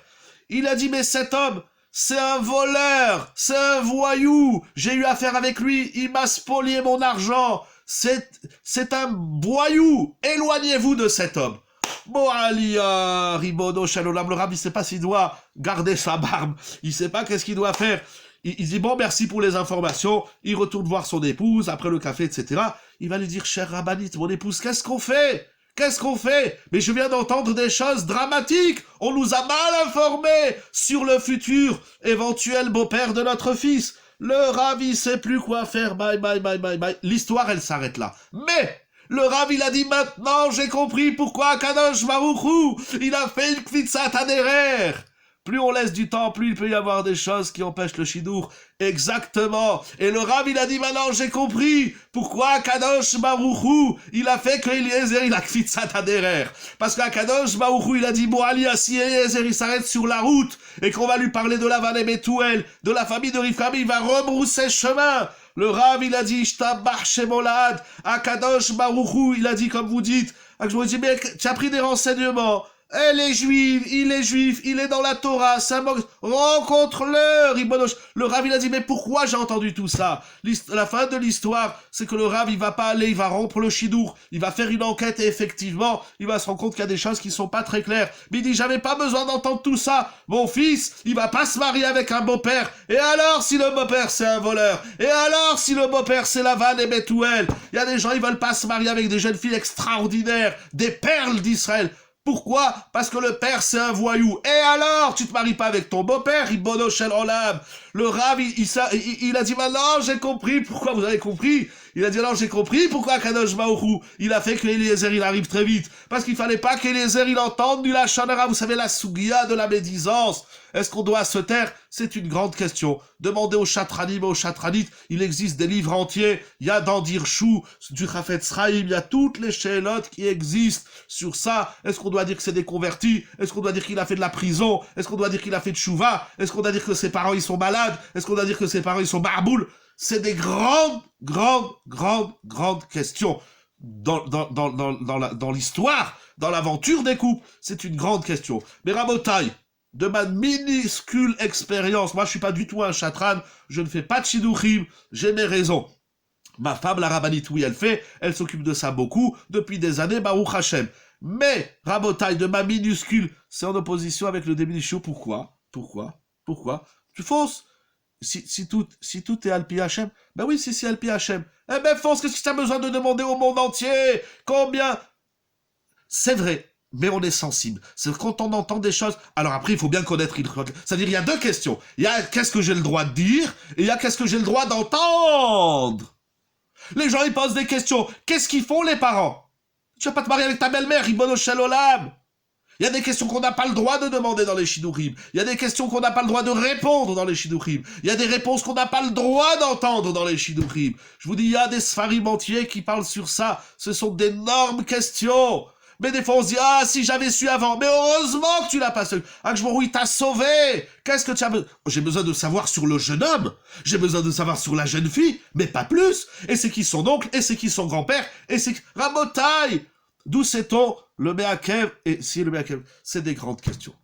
Il a dit, mais cet homme, c'est un voleur, c'est un voyou. J'ai eu affaire avec lui, il m'a spolié mon argent. C'est un voyou. Éloignez-vous de cet homme. Bon, Aliyah, Ribono, Shalolam, le Rav, il sait pas s'il doit garder sa barbe. Il sait pas qu'est-ce qu'il doit faire. Il dit, bon, merci pour les informations. Il retourne voir son épouse, après le café, etc. Il va lui dire, cher Rabbanit, mon épouse, qu'est-ce qu'on fait? Qu'est-ce qu'on fait? Mais je viens d'entendre des choses dramatiques. On nous a mal informés sur le futur éventuel beau-père de notre fils. Le Rav, il sait plus quoi faire. Bye, bye, bye, bye, bye. L'histoire, elle s'arrête là. Mais le Rav, il a dit, maintenant, j'ai compris pourquoi Kadosh Baruch Hu, il a fait une kvitzat aderer. Plus on laisse du temps, plus il peut y avoir des choses qui empêchent le shidour. Exactement. Et le Rav, il a dit, maintenant j'ai compris pourquoi Kadosh Baruch Hu, il a fait que Eliezer, il a kvitzat aderer. Parce qu'Akadosh Baruch Hu, il a dit, bon, Aliyah, si Eliezer, il s'arrête sur la route, et qu'on va lui parler de Lavan et Bethuel, de la famille de Rivka, il va rebrousser chemin. Le Rav, il a dit, Shtabach Shemolad, Akadosh Baruch Hu, il a dit, comme vous dites, je vous dis, mais tu as pris des renseignements. Elle est juive, il est dans la Torah, ça manque, rencontre-le, Ribonosh. Le Rav, il a dit, mais pourquoi j'ai entendu tout ça? La fin de l'histoire, c'est que le Rav, il va pas aller, il va rompre le shidour, il va faire une enquête et effectivement, il va se rendre compte qu'il y a des choses qui sont pas très claires. Mais il dit, j'avais pas besoin d'entendre tout ça. Mon fils, il va pas se marier avec un beau-père. Et alors, si le beau-père, c'est un voleur? Et alors, si le beau-père, c'est Lavan et Bethuel? Il y a des gens, ils veulent pas se marier avec des jeunes filles extraordinaires, des perles d'Israël. Pourquoi? Parce que le père, c'est un voyou. Et alors, tu te maries pas avec ton beau-père, Ribono Shel Olam. Le Rav, il a dit, maintenant, j'ai compris. Pourquoi vous avez compris? Il a dit, alors, j'ai compris pourquoi Kadosh Baruch Hu, il a fait que Eliezer, il arrive très vite. Parce qu'il fallait pas qu'Eliezer, il entende du Lachon Hara. Vous savez, la sougia de la médisance. Est-ce qu'on doit se taire? C'est une grande question. Demandez aux chatranim et aux chatranites. Il existe des livres entiers. Il y a dans Dirshu, du Chafetz Chaim, il y a toutes les shélotes qui existent sur ça. Est-ce qu'on doit dire que c'est des convertis? Est-ce qu'on doit dire qu'il a fait de la prison? Est-ce qu'on doit dire qu'il a fait de chouva? Est-ce qu'on doit dire que ses parents, ils sont malades? Est-ce qu'on doit dire que ses parents, ils sont barboules? C'est des grandes questions. Dans l'histoire, dans l'aventure des couples, c'est une grande question. Mais Rabotai, de ma minuscule expérience, moi je suis pas du tout un chatran, je ne fais pas de shidduchim, j'ai mes raisons. Ma femme, la rabbinite, oui, elle s'occupe de ça beaucoup, depuis des années, Baruch Hashem. Mais, Rabotai, de ma minuscule, c'est en opposition avec le début du show. Pourquoi? Tu fonces. Si tout est Alpi Hashem, ben oui, si c'est Alpi Hashem. Eh ben fonce, qu'est-ce que tu as besoin de demander au monde entier? Combien? C'est vrai. Mais on est sensible. C'est quand on entend des choses. Alors après, il faut bien connaître. C'est-à-dire, il y a deux questions. Il y a qu'est-ce que j'ai le droit de dire, et il y a qu'est-ce que j'ai le droit d'entendre. Les gens, ils posent des questions. Qu'est-ce qu'ils font, les parents? Tu vas pas te marier avec ta belle-mère, Ribono Shel Olam. Il y a des questions qu'on n'a pas le droit de demander dans les shidduchim. Il y a des questions qu'on n'a pas le droit de répondre dans les shidduchim. Il y a des réponses qu'on n'a pas le droit d'entendre dans les shidduchim. Je vous dis, il y a des sfarim entiers qui parlent sur ça. Ce sont d'énormes questions. Mais des fois, on se dit, ah, si j'avais su avant. Mais heureusement que tu l'as pas su. Akshborou, il t'a sauvé. Qu'est-ce que tu as besoin? J'ai besoin de savoir sur le jeune homme. J'ai besoin de savoir sur la jeune fille. Mais pas plus. Et c'est qui son oncle? Et c'est qui son grand-père? Et c'est Rabotai. D'où sait-on le Meakev? Et si le Meakev, c'est des grandes questions.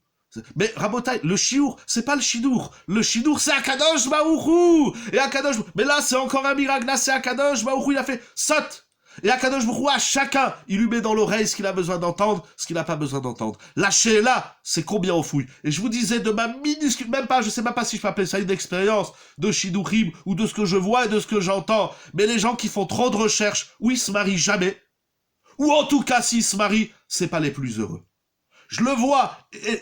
Mais Rabotai, le chiour, c'est pas le chidour. Le chidour, c'est Akadosh Baruch Hu. Et Akadosh, mais là, c'est encore un miracle. Là, c'est Akadosh Baruch Hu, il a fait sot. Et Akadosh Baruch Hu, à chacun, il lui met dans l'oreille ce qu'il a besoin d'entendre, ce qu'il n'a pas besoin d'entendre. Lâchez là, c'est combien on fouille. Et je vous disais de ma minuscule, même pas, je sais même pas si je peux appeler ça une expérience de Shidduchim, ou de ce que je vois et de ce que j'entends. Mais les gens qui font trop de recherches, ou ils se marient jamais, ou en tout cas, s'ils se marient, c'est pas les plus heureux. Je le vois, et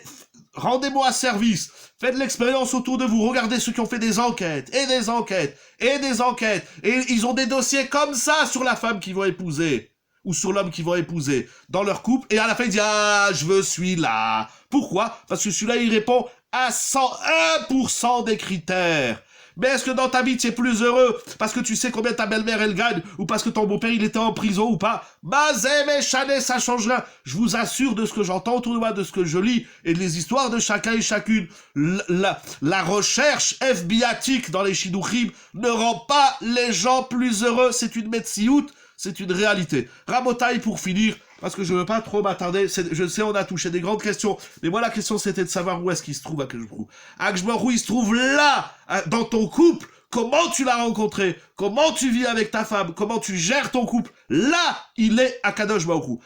rendez-moi service, faites l'expérience autour de vous, regardez ceux qui ont fait des enquêtes, et des enquêtes, et des enquêtes, et ils ont des dossiers comme ça sur la femme qu'ils vont épouser, ou sur l'homme qu'ils vont épouser, dans leur couple, et à la fin, ils disent, ah, je veux celui-là. Pourquoi? Parce que celui-là, il répond à 101% des critères. Mais est-ce que dans ta vie, tu es plus heureux parce que tu sais combien ta belle-mère, elle gagne, ou parce que ton beau-père, il était en prison ou pas? Mazé, Chanet, ça change rien. Je vous assure de ce que j'entends autour de moi, de ce que je lis, et des histoires de chacun et chacune. La recherche FBIatique dans les Shidduchim ne rend pas les gens plus heureux. C'est une metsiout, c'est une réalité. Rabotai, pour finir, parce que je ne veux pas trop m'attarder, je sais, on a touché des grandes questions, mais moi, la question, c'était de savoir où est-ce qu'il se trouve, Akashbaruch. Akashbaruch, il se trouve là, dans ton couple. Comment tu l'as rencontré? Comment tu vis avec ta femme? Comment tu gères ton couple? Là, il est à Kadosh Baruch Hu.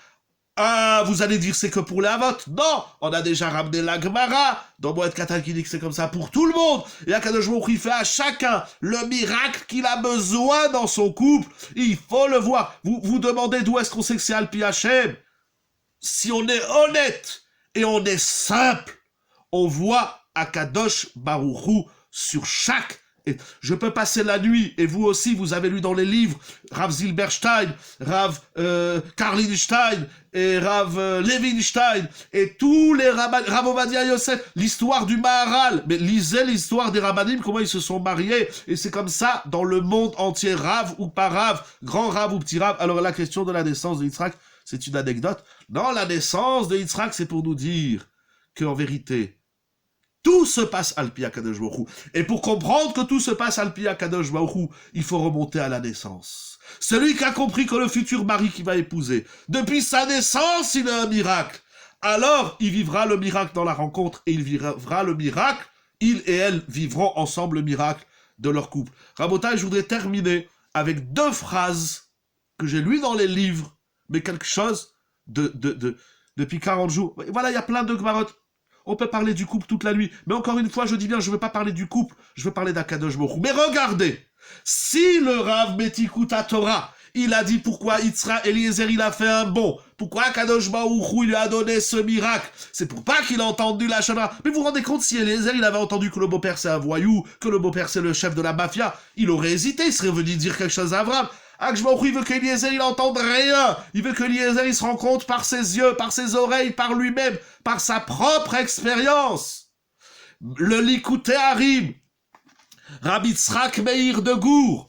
Ah, vous allez dire c'est que pour les Havot. Non, on a déjà ramené la Gemara dans Moed Katan qui dit que c'est comme ça pour tout le monde. Et Akadosh Baruch Hu, il fait à chacun le miracle qu'il a besoin dans son couple. Il faut le voir. Vous demandez d'où est-ce qu'on sait que c'est Al Pi Hashem. Si on est honnête et on est simple, on voit Akadosh Baruch Hu sur chaque. Je peux passer la nuit, et vous aussi, vous avez lu dans les livres, Rav Zilberstein, Rav Karlinstein, et Rav Levinstein, et tous les Rav Ovadia Yosef, l'histoire du Maharal. Mais lisez l'histoire des Rabbanim, comment ils se sont mariés, et c'est comme ça dans le monde entier, Rav ou pas Rav, grand Rav ou petit Rav. Alors la question de la naissance de Yitzhak, c'est une anecdote. Non, la naissance de Yitzhak, c'est pour nous dire qu'en vérité, tout se passe al pi Akadosh Baruch Hu. Et pour comprendre que tout se passe al pi Akadosh Baruch Hu, il faut remonter à la naissance. Celui qui a compris que le futur mari qu'il va épouser, depuis sa naissance, il a un miracle. Alors, il vivra le miracle dans la rencontre, et il vivra le miracle, il et elle vivront ensemble le miracle de leur couple. Rabotai, je voudrais terminer avec 2 phrases que j'ai lues dans les livres, mais quelque chose depuis 40 jours. Voilà, il y a plein de gmarottes. On peut parler du couple toute la nuit. Mais encore une fois, je dis bien, je ne veux pas parler du couple, je veux parler d'Akadosh Baruch Hu. Mais regardez, si le Rav Metikut Torah, il a dit pourquoi Yitzhak Eliezer, il a fait un bond, pourquoi Akadosh Baruch Hu, il lui a donné ce miracle, c'est pour pas qu'il a entendu la Shana. Mais vous vous rendez compte, si Eliezer, il avait entendu que le beau-père c'est un voyou, que le beau-père c'est le chef de la mafia, il aurait hésité, il serait venu dire quelque chose à Abraham. Akadosh Baruch Hu, il veut qu'Eliezer, il n'entende rien. Il veut que Eliezer, il se rende compte par ses yeux, par ses oreilles, par lui-même, par sa propre expérience. Le Likutei Harim, Rabbi Tzrak Meir de Gour,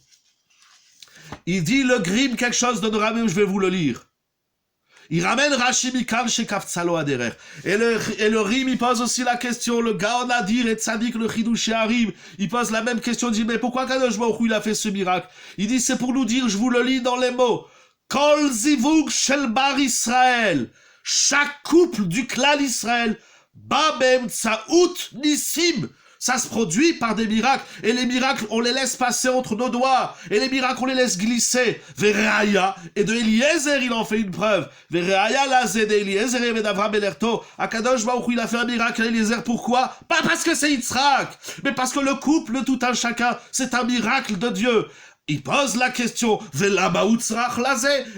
il dit le Grim quelque chose de Rabbi, je vais vous le lire. Il ramène Rashi Mikan chez Kaftsalo Aderer. Et le Rim, il pose aussi la question, le Gaon Adir et Tzadik, le Chidushé Harim, il pose la même question, il dit, mais pourquoi Kadosh Baruch Hu, il a fait ce miracle? Il dit, c'est pour nous dire, je vous le lis dans les mots, Kol Zivug Shel Bar Israël, chaque couple du clan Israël, Babem Tsaout Nissim, ça se produit par des miracles, et les miracles, on les laisse passer entre nos doigts, et les miracles, on les laisse glisser. Vereaya, et de Eliezer, il en fait une preuve. Vereaya, la zed Eliezer, et d'Avram Belerto, Akadosh Baruch Hu, il a fait un miracle à Eliezer, pourquoi? Pas parce que c'est Yitzhak, mais parce que le couple, tout un chacun, c'est un miracle de Dieu. Il pose la question,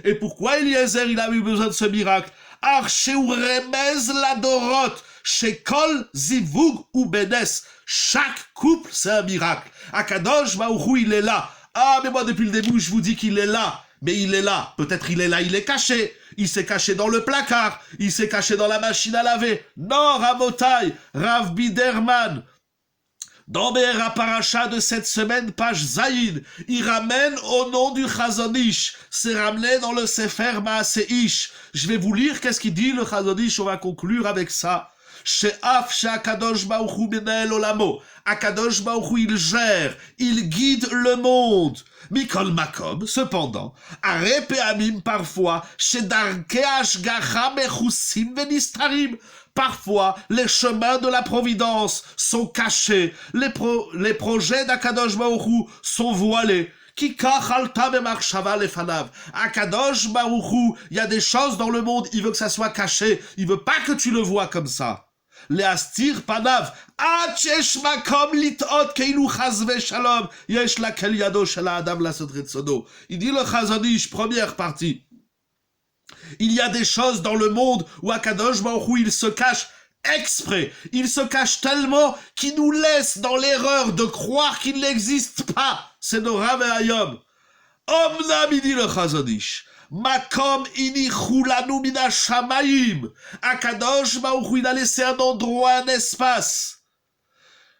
et pourquoi Eliezer, il a eu besoin de ce miracle? Archeu remez la dorot, chez Kol Zivug ou Benes. Chaque couple, c'est un miracle. Akadosh Baruch Hu, il est là. Ah, mais moi, depuis le début, je vous dis qu'il est là. Mais il est là. Peut-être il est là, il est caché. Il s'est caché dans le placard. Il s'est caché dans la machine à laver. Non, Rabotai, Rav Biderman, dans Be'era Paracha de cette semaine, page Zaïd, il ramène au nom du Chazon Ish. C'est ramené dans le Sefer Maaseh Ish. Je vais vous lire qu'est-ce qu'il dit le Chazon Ish. On va conclure avec ça. She'af she'akadosh Baruch Hu menael olamo. Akadosh Baruch Hu, il gère, il guide le monde. Mikol makom, cependant, are pe'amim parfois, she'darkei hashgacha mechusim venistarim. Parfois, les chemins de la providence sont cachés, les projets d'Akadosh Baruch Hu sont voilés. Kikach alta bemarshava lefanav. Akadosh Baruch Hu, il y a des choses dans le monde, il veut que ça soit caché, il veut pas que tu le vois comme ça. Leastir panav, achesh makom litot keilu chazve shalom, yesh lakel yado shel ha'adam lasot retzono. Il dit le Chazon Ish, première partie. Il y a des choses dans le monde où Akadosh Baruch Hu, il se cache exprès. Il se cache tellement qu'il nous laisse dans l'erreur de croire qu'il n'existe pas. C'est Nora ve'ayom. Omnam, il dit le Chazon Ish. Makom inichu lanu mina shamayim. Akadosh Baruch Hu, il a laissé un endroit, un espace.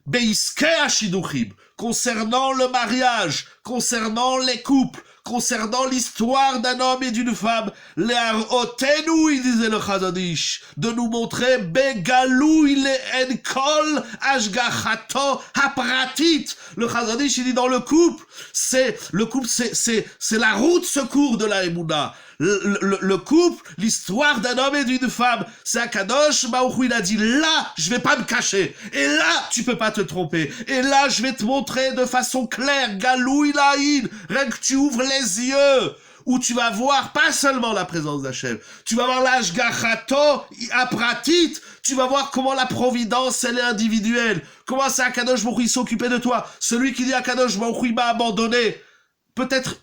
Beiske hashiduchim. concernant le mariage, concernant les couples, concernant l'histoire d'un homme et d'une femme, Le'arotenu, il disait le Chazon-Ish, de nous montrer Begalou, il est enkol, ashgachato, hapratit. Le Chazon-Ish, il dit dans le couple, c'est la route secours de la Emouna. Le couple, l'histoire d'un homme et d'une femme, c'est Akadosh Baruch Hu, il a dit, là, je vais pas me cacher, et là, tu peux pas te tromper, et là, je vais te montrer de façon claire, Galou Ilaïn, rien que tu ouvres les yeux, où tu vas voir pas seulement la présence d'Hachem, tu vas voir l'Ashgachato, Apratit, tu vas voir comment la providence, elle est individuelle, comment c'est Akadosh Baruch Hu, il s'occupait de toi, celui qui dit Akadosh Baruch Hu, il m'a abandonné, peut-être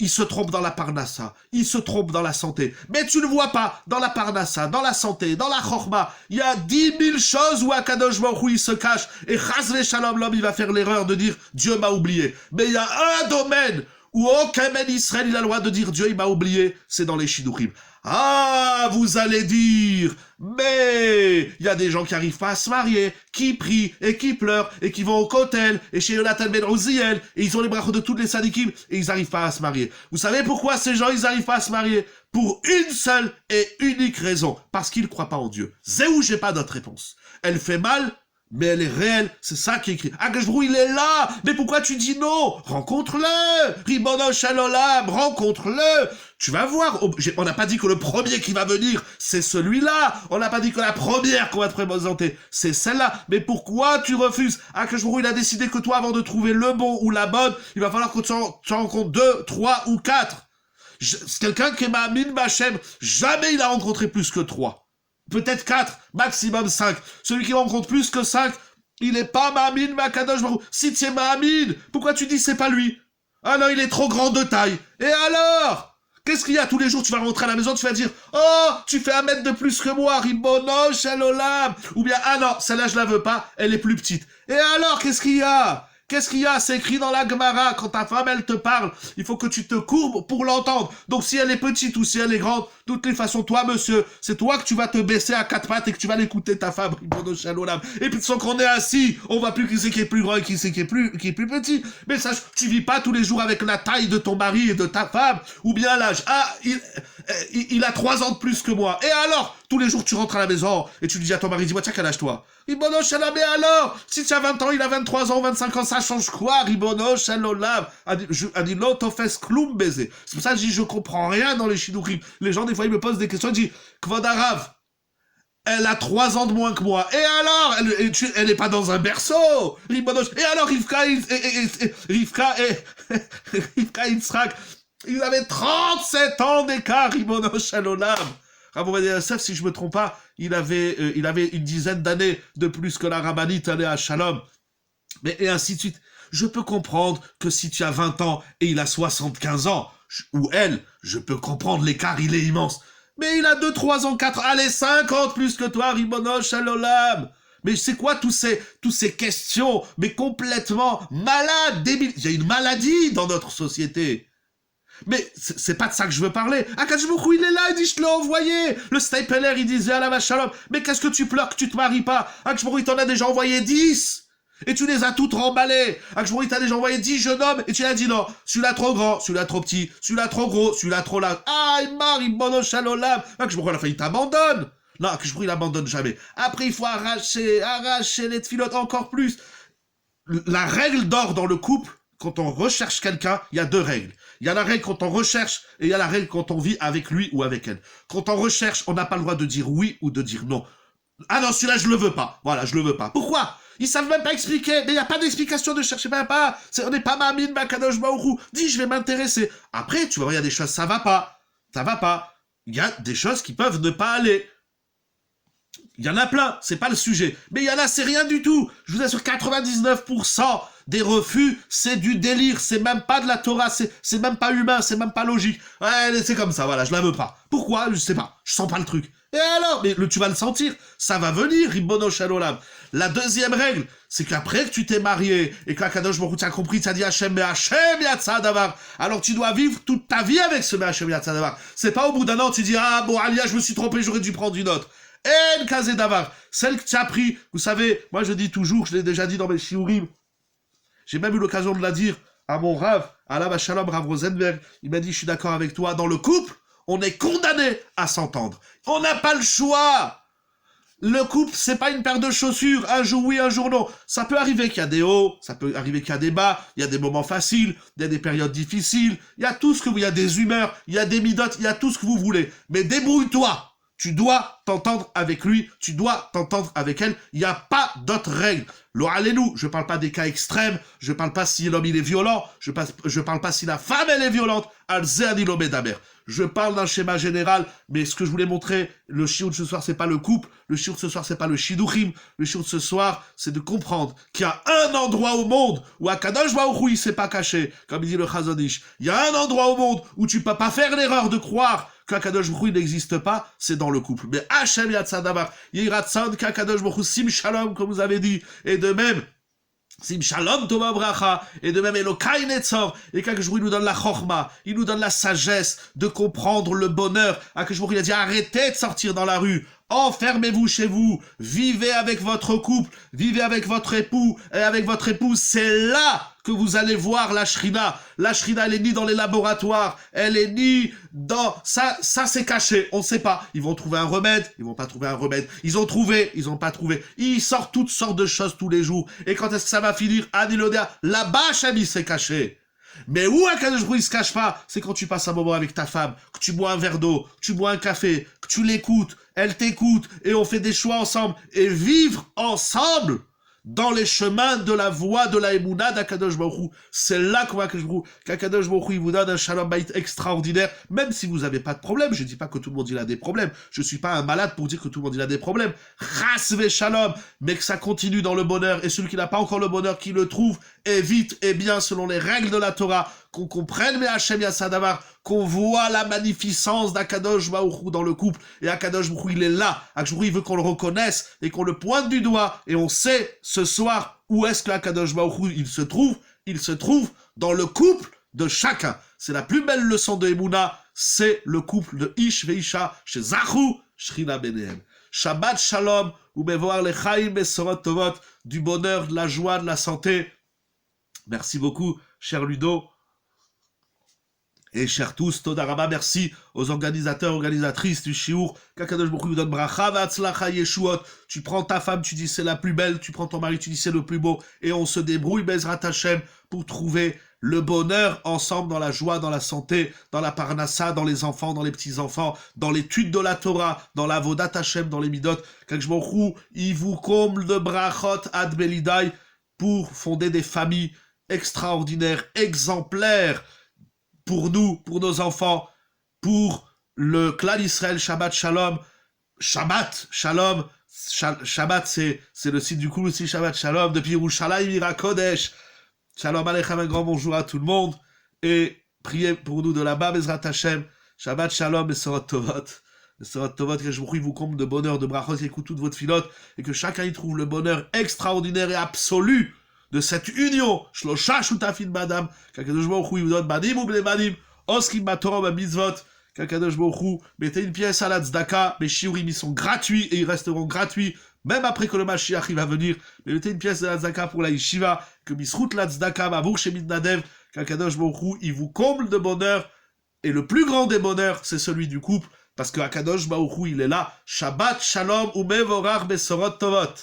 il se trompe dans la parnassa, il se trompe dans la santé. Mais tu ne vois pas, dans la parnassa, dans la santé, dans la chorma, il y a 10 000 choses où Akadosh Baruch Hu, il se cache. Et chas v'shalom, l'homme, il va faire l'erreur de dire « Dieu m'a oublié ». Mais il y a un domaine où aucun Ben Israël, il a le droit de dire « Dieu, il m'a oublié », c'est dans les Shidduchim. Ah, vous allez dire, mais il y a des gens qui arrivent pas à se marier, qui prient et qui pleurent et qui vont au kotel et chez Yonatan Ben Uziel et ils ont les brachos de toutes les sadikim et ils arrivent pas à se marier. Vous savez pourquoi ces gens ils arrivent pas à se marier? Pour une seule et unique raison, parce qu'ils croient pas en Dieu. Zéou, j'ai pas d'autre réponse. Elle fait mal, mais elle est réelle, c'est ça qui est écrit. Akadosh Baruch Hu, il est là, mais pourquoi tu dis non? Rencontre-le, Ribono Shel Olam, rencontre-le. Tu vas voir, on n'a pas dit que le premier qui va venir, c'est celui-là. On n'a pas dit que la première qu'on va te présenter, c'est celle-là. Mais pourquoi tu refuses? Akadosh Baruch Hu, il a décidé que toi, avant de trouver le bon ou la bonne, il va falloir que tu en rencontres 2, 3 ou 4. Quelqu'un qui est Ma'amin B'Hashem, jamais il a rencontré plus que 3. Peut-être 4, maximum 5. Celui qui rencontre plus que 5, il n'est pas Ma'amin Makadosh Baruch Hu. Si tu es Ma'amin, pourquoi tu dis c'est pas lui? Ah non, il est trop grand de taille. Et alors? Qu'est-ce qu'il y a tous les jours? Tu vas rentrer à la maison, tu vas dire « Oh, tu fais 1 mètre de plus que moi, Ribono Shel Olam » Ou bien « Ah non, celle-là je la veux pas, elle est plus petite. » Et alors, qu'est-ce qu'il y a? Qu'est-ce qu'il y a? C'est écrit dans la Gemara, quand ta femme, elle te parle, il faut que tu te courbes pour l'entendre. Donc si elle est petite ou si elle est grande, de toutes les façons, toi, monsieur, c'est toi que tu vas te baisser à 4 pattes et que tu vas l'écouter, ta femme, Ribono Shel Olam. Et puis, sans qu'on est assis, on voit plus qui c'est qui est plus grand et qui c'est qui est plus petit. Mais sache, tu vis pas tous les jours avec la taille de ton mari et de ta femme, ou bien l'âge. Ah, il a 3 ans de plus que moi. Et alors, tous les jours, tu rentres à la maison et tu dis à ton mari, dis-moi, tiens, quel âge toi? Ribono Shel Olam, mais alors, si tu as 20 ans, il a 23 ans, 25 ans, ça change quoi, Ribono Shel Olam? Adi lo tofes klum baiser. C'est pour ça que je dis, je comprends rien dans les Shidduchim. Les gens, des fois, ils me posent des questions, ils disent, Kvod Arav, elle a 3 ans de moins que moi. Et alors, elle est pas dans un berceau. Ribono, et alors, Rivka et Yitzhak, ils avaient 37 ans d'écart, Ribono Shel Olam. Rav Ovadia Yosef, si je me trompe pas, il avait une dizaine d'années de plus que la rabbinite à Shalom. Mais, et ainsi de suite. Je peux comprendre que si tu as 20 ans et il a 75 ans, ou elle, je peux comprendre l'écart, il est immense. Mais il a 2, 3 ans, 4, allez, 50 plus que toi, Ribono Shel Olam. Mais c'est quoi tous ces questions, mais complètement malades, débiles. Il y a une maladie dans notre société. Mais c'est pas de ça que je veux parler. Akadosh Baruch Hu, il est là, il dit, je te l'ai envoyé. Le Stapler, il disait, à la Shalom, mais qu'est-ce que tu pleures que tu te maries pas? Akadosh Baruch Hu, il t'en a déjà envoyé 10. Et tu les as toutes remballées. Akadosh Baruch Hu, il t'a déjà envoyé 10 jeunes hommes, et tu as dit non, celui-là trop grand, celui-là trop petit, celui-là trop gros, celui-là trop large. Ah, il marre, il Ribono Shel Olam. Akadosh Baruch Hu, à la fin, il t'abandonne. Non, Akadosh Baruch Hu, il abandonne jamais. Après, il faut arracher les tfilotes encore plus. La règle d'or dans le couple, quand on recherche quelqu'un, il y a 2 règles. Il y a la règle quand on recherche et il y a la règle quand on vit avec lui ou avec elle. Quand on recherche, on n'a pas le droit de dire oui ou de dire non. Ah non, celui-là, je le veux pas. Voilà, je le veux pas. Pourquoi? Ils savent même pas expliquer. Mais il n'y a pas d'explication de chercher même pas. On n'est pas Ma'amin B'Akadosh Baruch Hu. Dis, je vais m'intéresser. Après, tu vas voir, il y a des choses, ça va pas. Ça va pas. Il y a des choses qui peuvent ne pas aller. Il y en a plein, c'est pas le sujet. Mais il y en a, c'est rien du tout. Je vous assure, 99% des refus, c'est du délire. C'est même pas de la Torah, c'est même pas humain, c'est même pas logique. Ouais, c'est comme ça, voilà, je la veux pas. Pourquoi? Je sais pas, je sens pas le truc. Et alors? Mais tu vas le sentir, ça va venir, Ribono Shel Olam. La deuxième règle, c'est qu'après que tu t'es marié, et qu'Akadosh Baruch Hu t'a compris, t'as dit Hachem, mais Hachem Yatsa Davar. Alors tu dois vivre toute ta vie avec ce Hachem Yatsa Davar. C'est pas au bout d'un an, tu dis, ah bon, Alia, je me suis trompé, j'aurais dû prendre une autre. En Kazé Davar, celle que tu as pris, vous savez, moi je dis toujours, je l'ai déjà dit dans mes shiurim, J'ai même eu l'occasion de la dire à mon Rav, Alav Shalom, Rav Rosenberg. Il m'a dit, je suis d'accord avec toi, dans le couple, on est condamné à s'entendre. On n'a pas le choix. Le couple, c'est pas une paire de chaussures, un jour oui, un jour non. Ça peut arriver qu'il y a des hauts, ça peut arriver qu'il y a des bas, il y a des moments faciles, il y a des périodes difficiles, il y a tout ce que vous, il y a des humeurs, il y a des midotes, il y a tout ce que vous voulez. Mais débrouille-toi. Tu dois t'entendre avec lui, tu dois t'entendre avec elle, il n'y a pas d'autres règles. Lo alelu, je parle pas des cas extrêmes, je parle pas si l'homme il est violent, je parle pas si la femme elle est violente, je parle d'un schéma général, mais ce que je voulais montrer, le shiur de ce soir c'est pas le couple, le shiur de ce soir c'est pas le shiduchim, le shiur de ce soir c'est de comprendre qu'il y a un endroit au monde où Akadosh Baruch Hu il s'est pas caché, comme il dit le Chazon Ish. Il y a un endroit au monde où tu peux pas faire l'erreur de croire qu'Akadosh Baruch Hu n'existe pas, c'est dans le couple. Mais Hachem Yatzadavar, Yiratsan qu'Akadosh Baruch Hu Sim Shalom, comme vous avez dit, et de même, Sim Shalom Tova Bracha, et de même Elokai Netzor, et qu'Akadosh Baruch Hu nous donne la chorma, il nous donne la sagesse de comprendre le bonheur. Akadosh Baruch Hu il a dit arrêtez de sortir dans la rue, enfermez-vous chez vous, vivez avec votre couple, vivez avec votre époux et avec votre épouse, c'est là que vous allez voir la shrina. La shrina, elle est ni dans les laboratoires, elle est ni dans... Ça c'est caché, on ne sait pas. Ils vont trouver un remède, ils vont pas trouver un remède. Ils ont trouvé, ils ont pas trouvé. Ils sortent toutes sortes de choses tous les jours. Et quand est-ce que ça va finir? Anilodia, là-bas, Chami, c'est caché. Mais où Akadosh Baruch Hu il se cache pas, c'est quand tu passes un moment avec ta femme, que tu bois un verre d'eau, que tu bois un café, que tu l'écoutes, elle t'écoute, et on fait des choix ensemble, et vivre ensemble dans les chemins de la voie de la Emouna d'Akadosh Baruch Hu. C'est là qu'on voit qu'Akadosh Baruch Hu il vous donne un shalom bayit extraordinaire, même si vous n'avez pas de problème. Je dis pas que tout le monde il a des problèmes. Je suis pas un malade pour dire que tout le monde il a des problèmes. Chas ve shalom, mais que ça continue dans le bonheur, et celui qui n'a pas encore le bonheur, qui le trouve, et vite et bien selon les règles de la Torah, qu'on comprenne mais Hachem Yassadavar, qu'on voit la magnificence d'Akadosh Baruch Hu dans le couple, et Akadosh Baruch Hu il est là, Akadosh Baruch Hu il veut qu'on le reconnaisse, et qu'on le pointe du doigt, et on sait ce soir où est-ce que Akadosh Baruch Hu il se trouve dans le couple de chacun. C'est la plus belle leçon de Emouna, c'est le couple de Ish ve'Isha, chez Zachu, Shrina Benehem. Shabbat Shalom, ou Mevoar Lechaim Besorot Tovot, du bonheur, de la joie, de la santé. Merci beaucoup, cher Ludo. Et chers tous, Toda Rabba, merci aux organisateurs, organisatrices du Shiur. Qu'Akadosh Baruch Hu vous donne bracha v'atzlacha yeshuot. Tu prends ta femme, tu dis c'est la plus belle. Tu prends ton mari, tu dis c'est le plus beau. Et on se débrouille, Bezrat Hashem, pour trouver le bonheur ensemble dans la joie, dans la santé, dans la parnassa, dans les enfants, dans les petits-enfants, dans l'étude de la Torah, dans la vodat Hashem, dans les midot. Qu'Akadosh Baruch Hu, il vous comble de brachot ad belidai pour fonder des familles extraordinaires, exemplaires, pour nous, pour nos enfants, pour le clan Israël, Shabbat Shalom. Shabbat Shalom, Shabbat c'est le site du coup aussi, Shabbat Shalom, depuis Yerushalayim, Ira Kodesh. Shalom Aleichem, un grand bonjour à tout le monde, et priez pour nous de là-bas, Bezrat Hashem. Shabbat Shalom, et Sorot Tovot. Sorot Tovot, que je vous comble de bonheur, de brachot, qui écoute toute votre filote, et que chacun y trouve le bonheur extraordinaire et absolu de cette union, Shlosha Shutafin Badam, qu'Akadosh Baruch Hu vous donne Banim ou Bnei Banim, Oskim Batorah Bamitzvot, qu'Akadosh Baruch Hu mettez une pièce à la tzedaka, mes shiurim ils sont gratuits et ils resteront gratuits, même après que le Mashiach il va venir, mais mettez une pièce de la tzedaka pour la yeshiva, que Misrout la tzedaka, Mavour Shemit Nadev, qu'Akadosh Baruch Hu il vous comble de bonheur, et le plus grand des bonheurs, c'est celui du couple, parce que Akadosh Baruch Hu il est là, Shabbat Shalom Umevorach Besorot Tovot.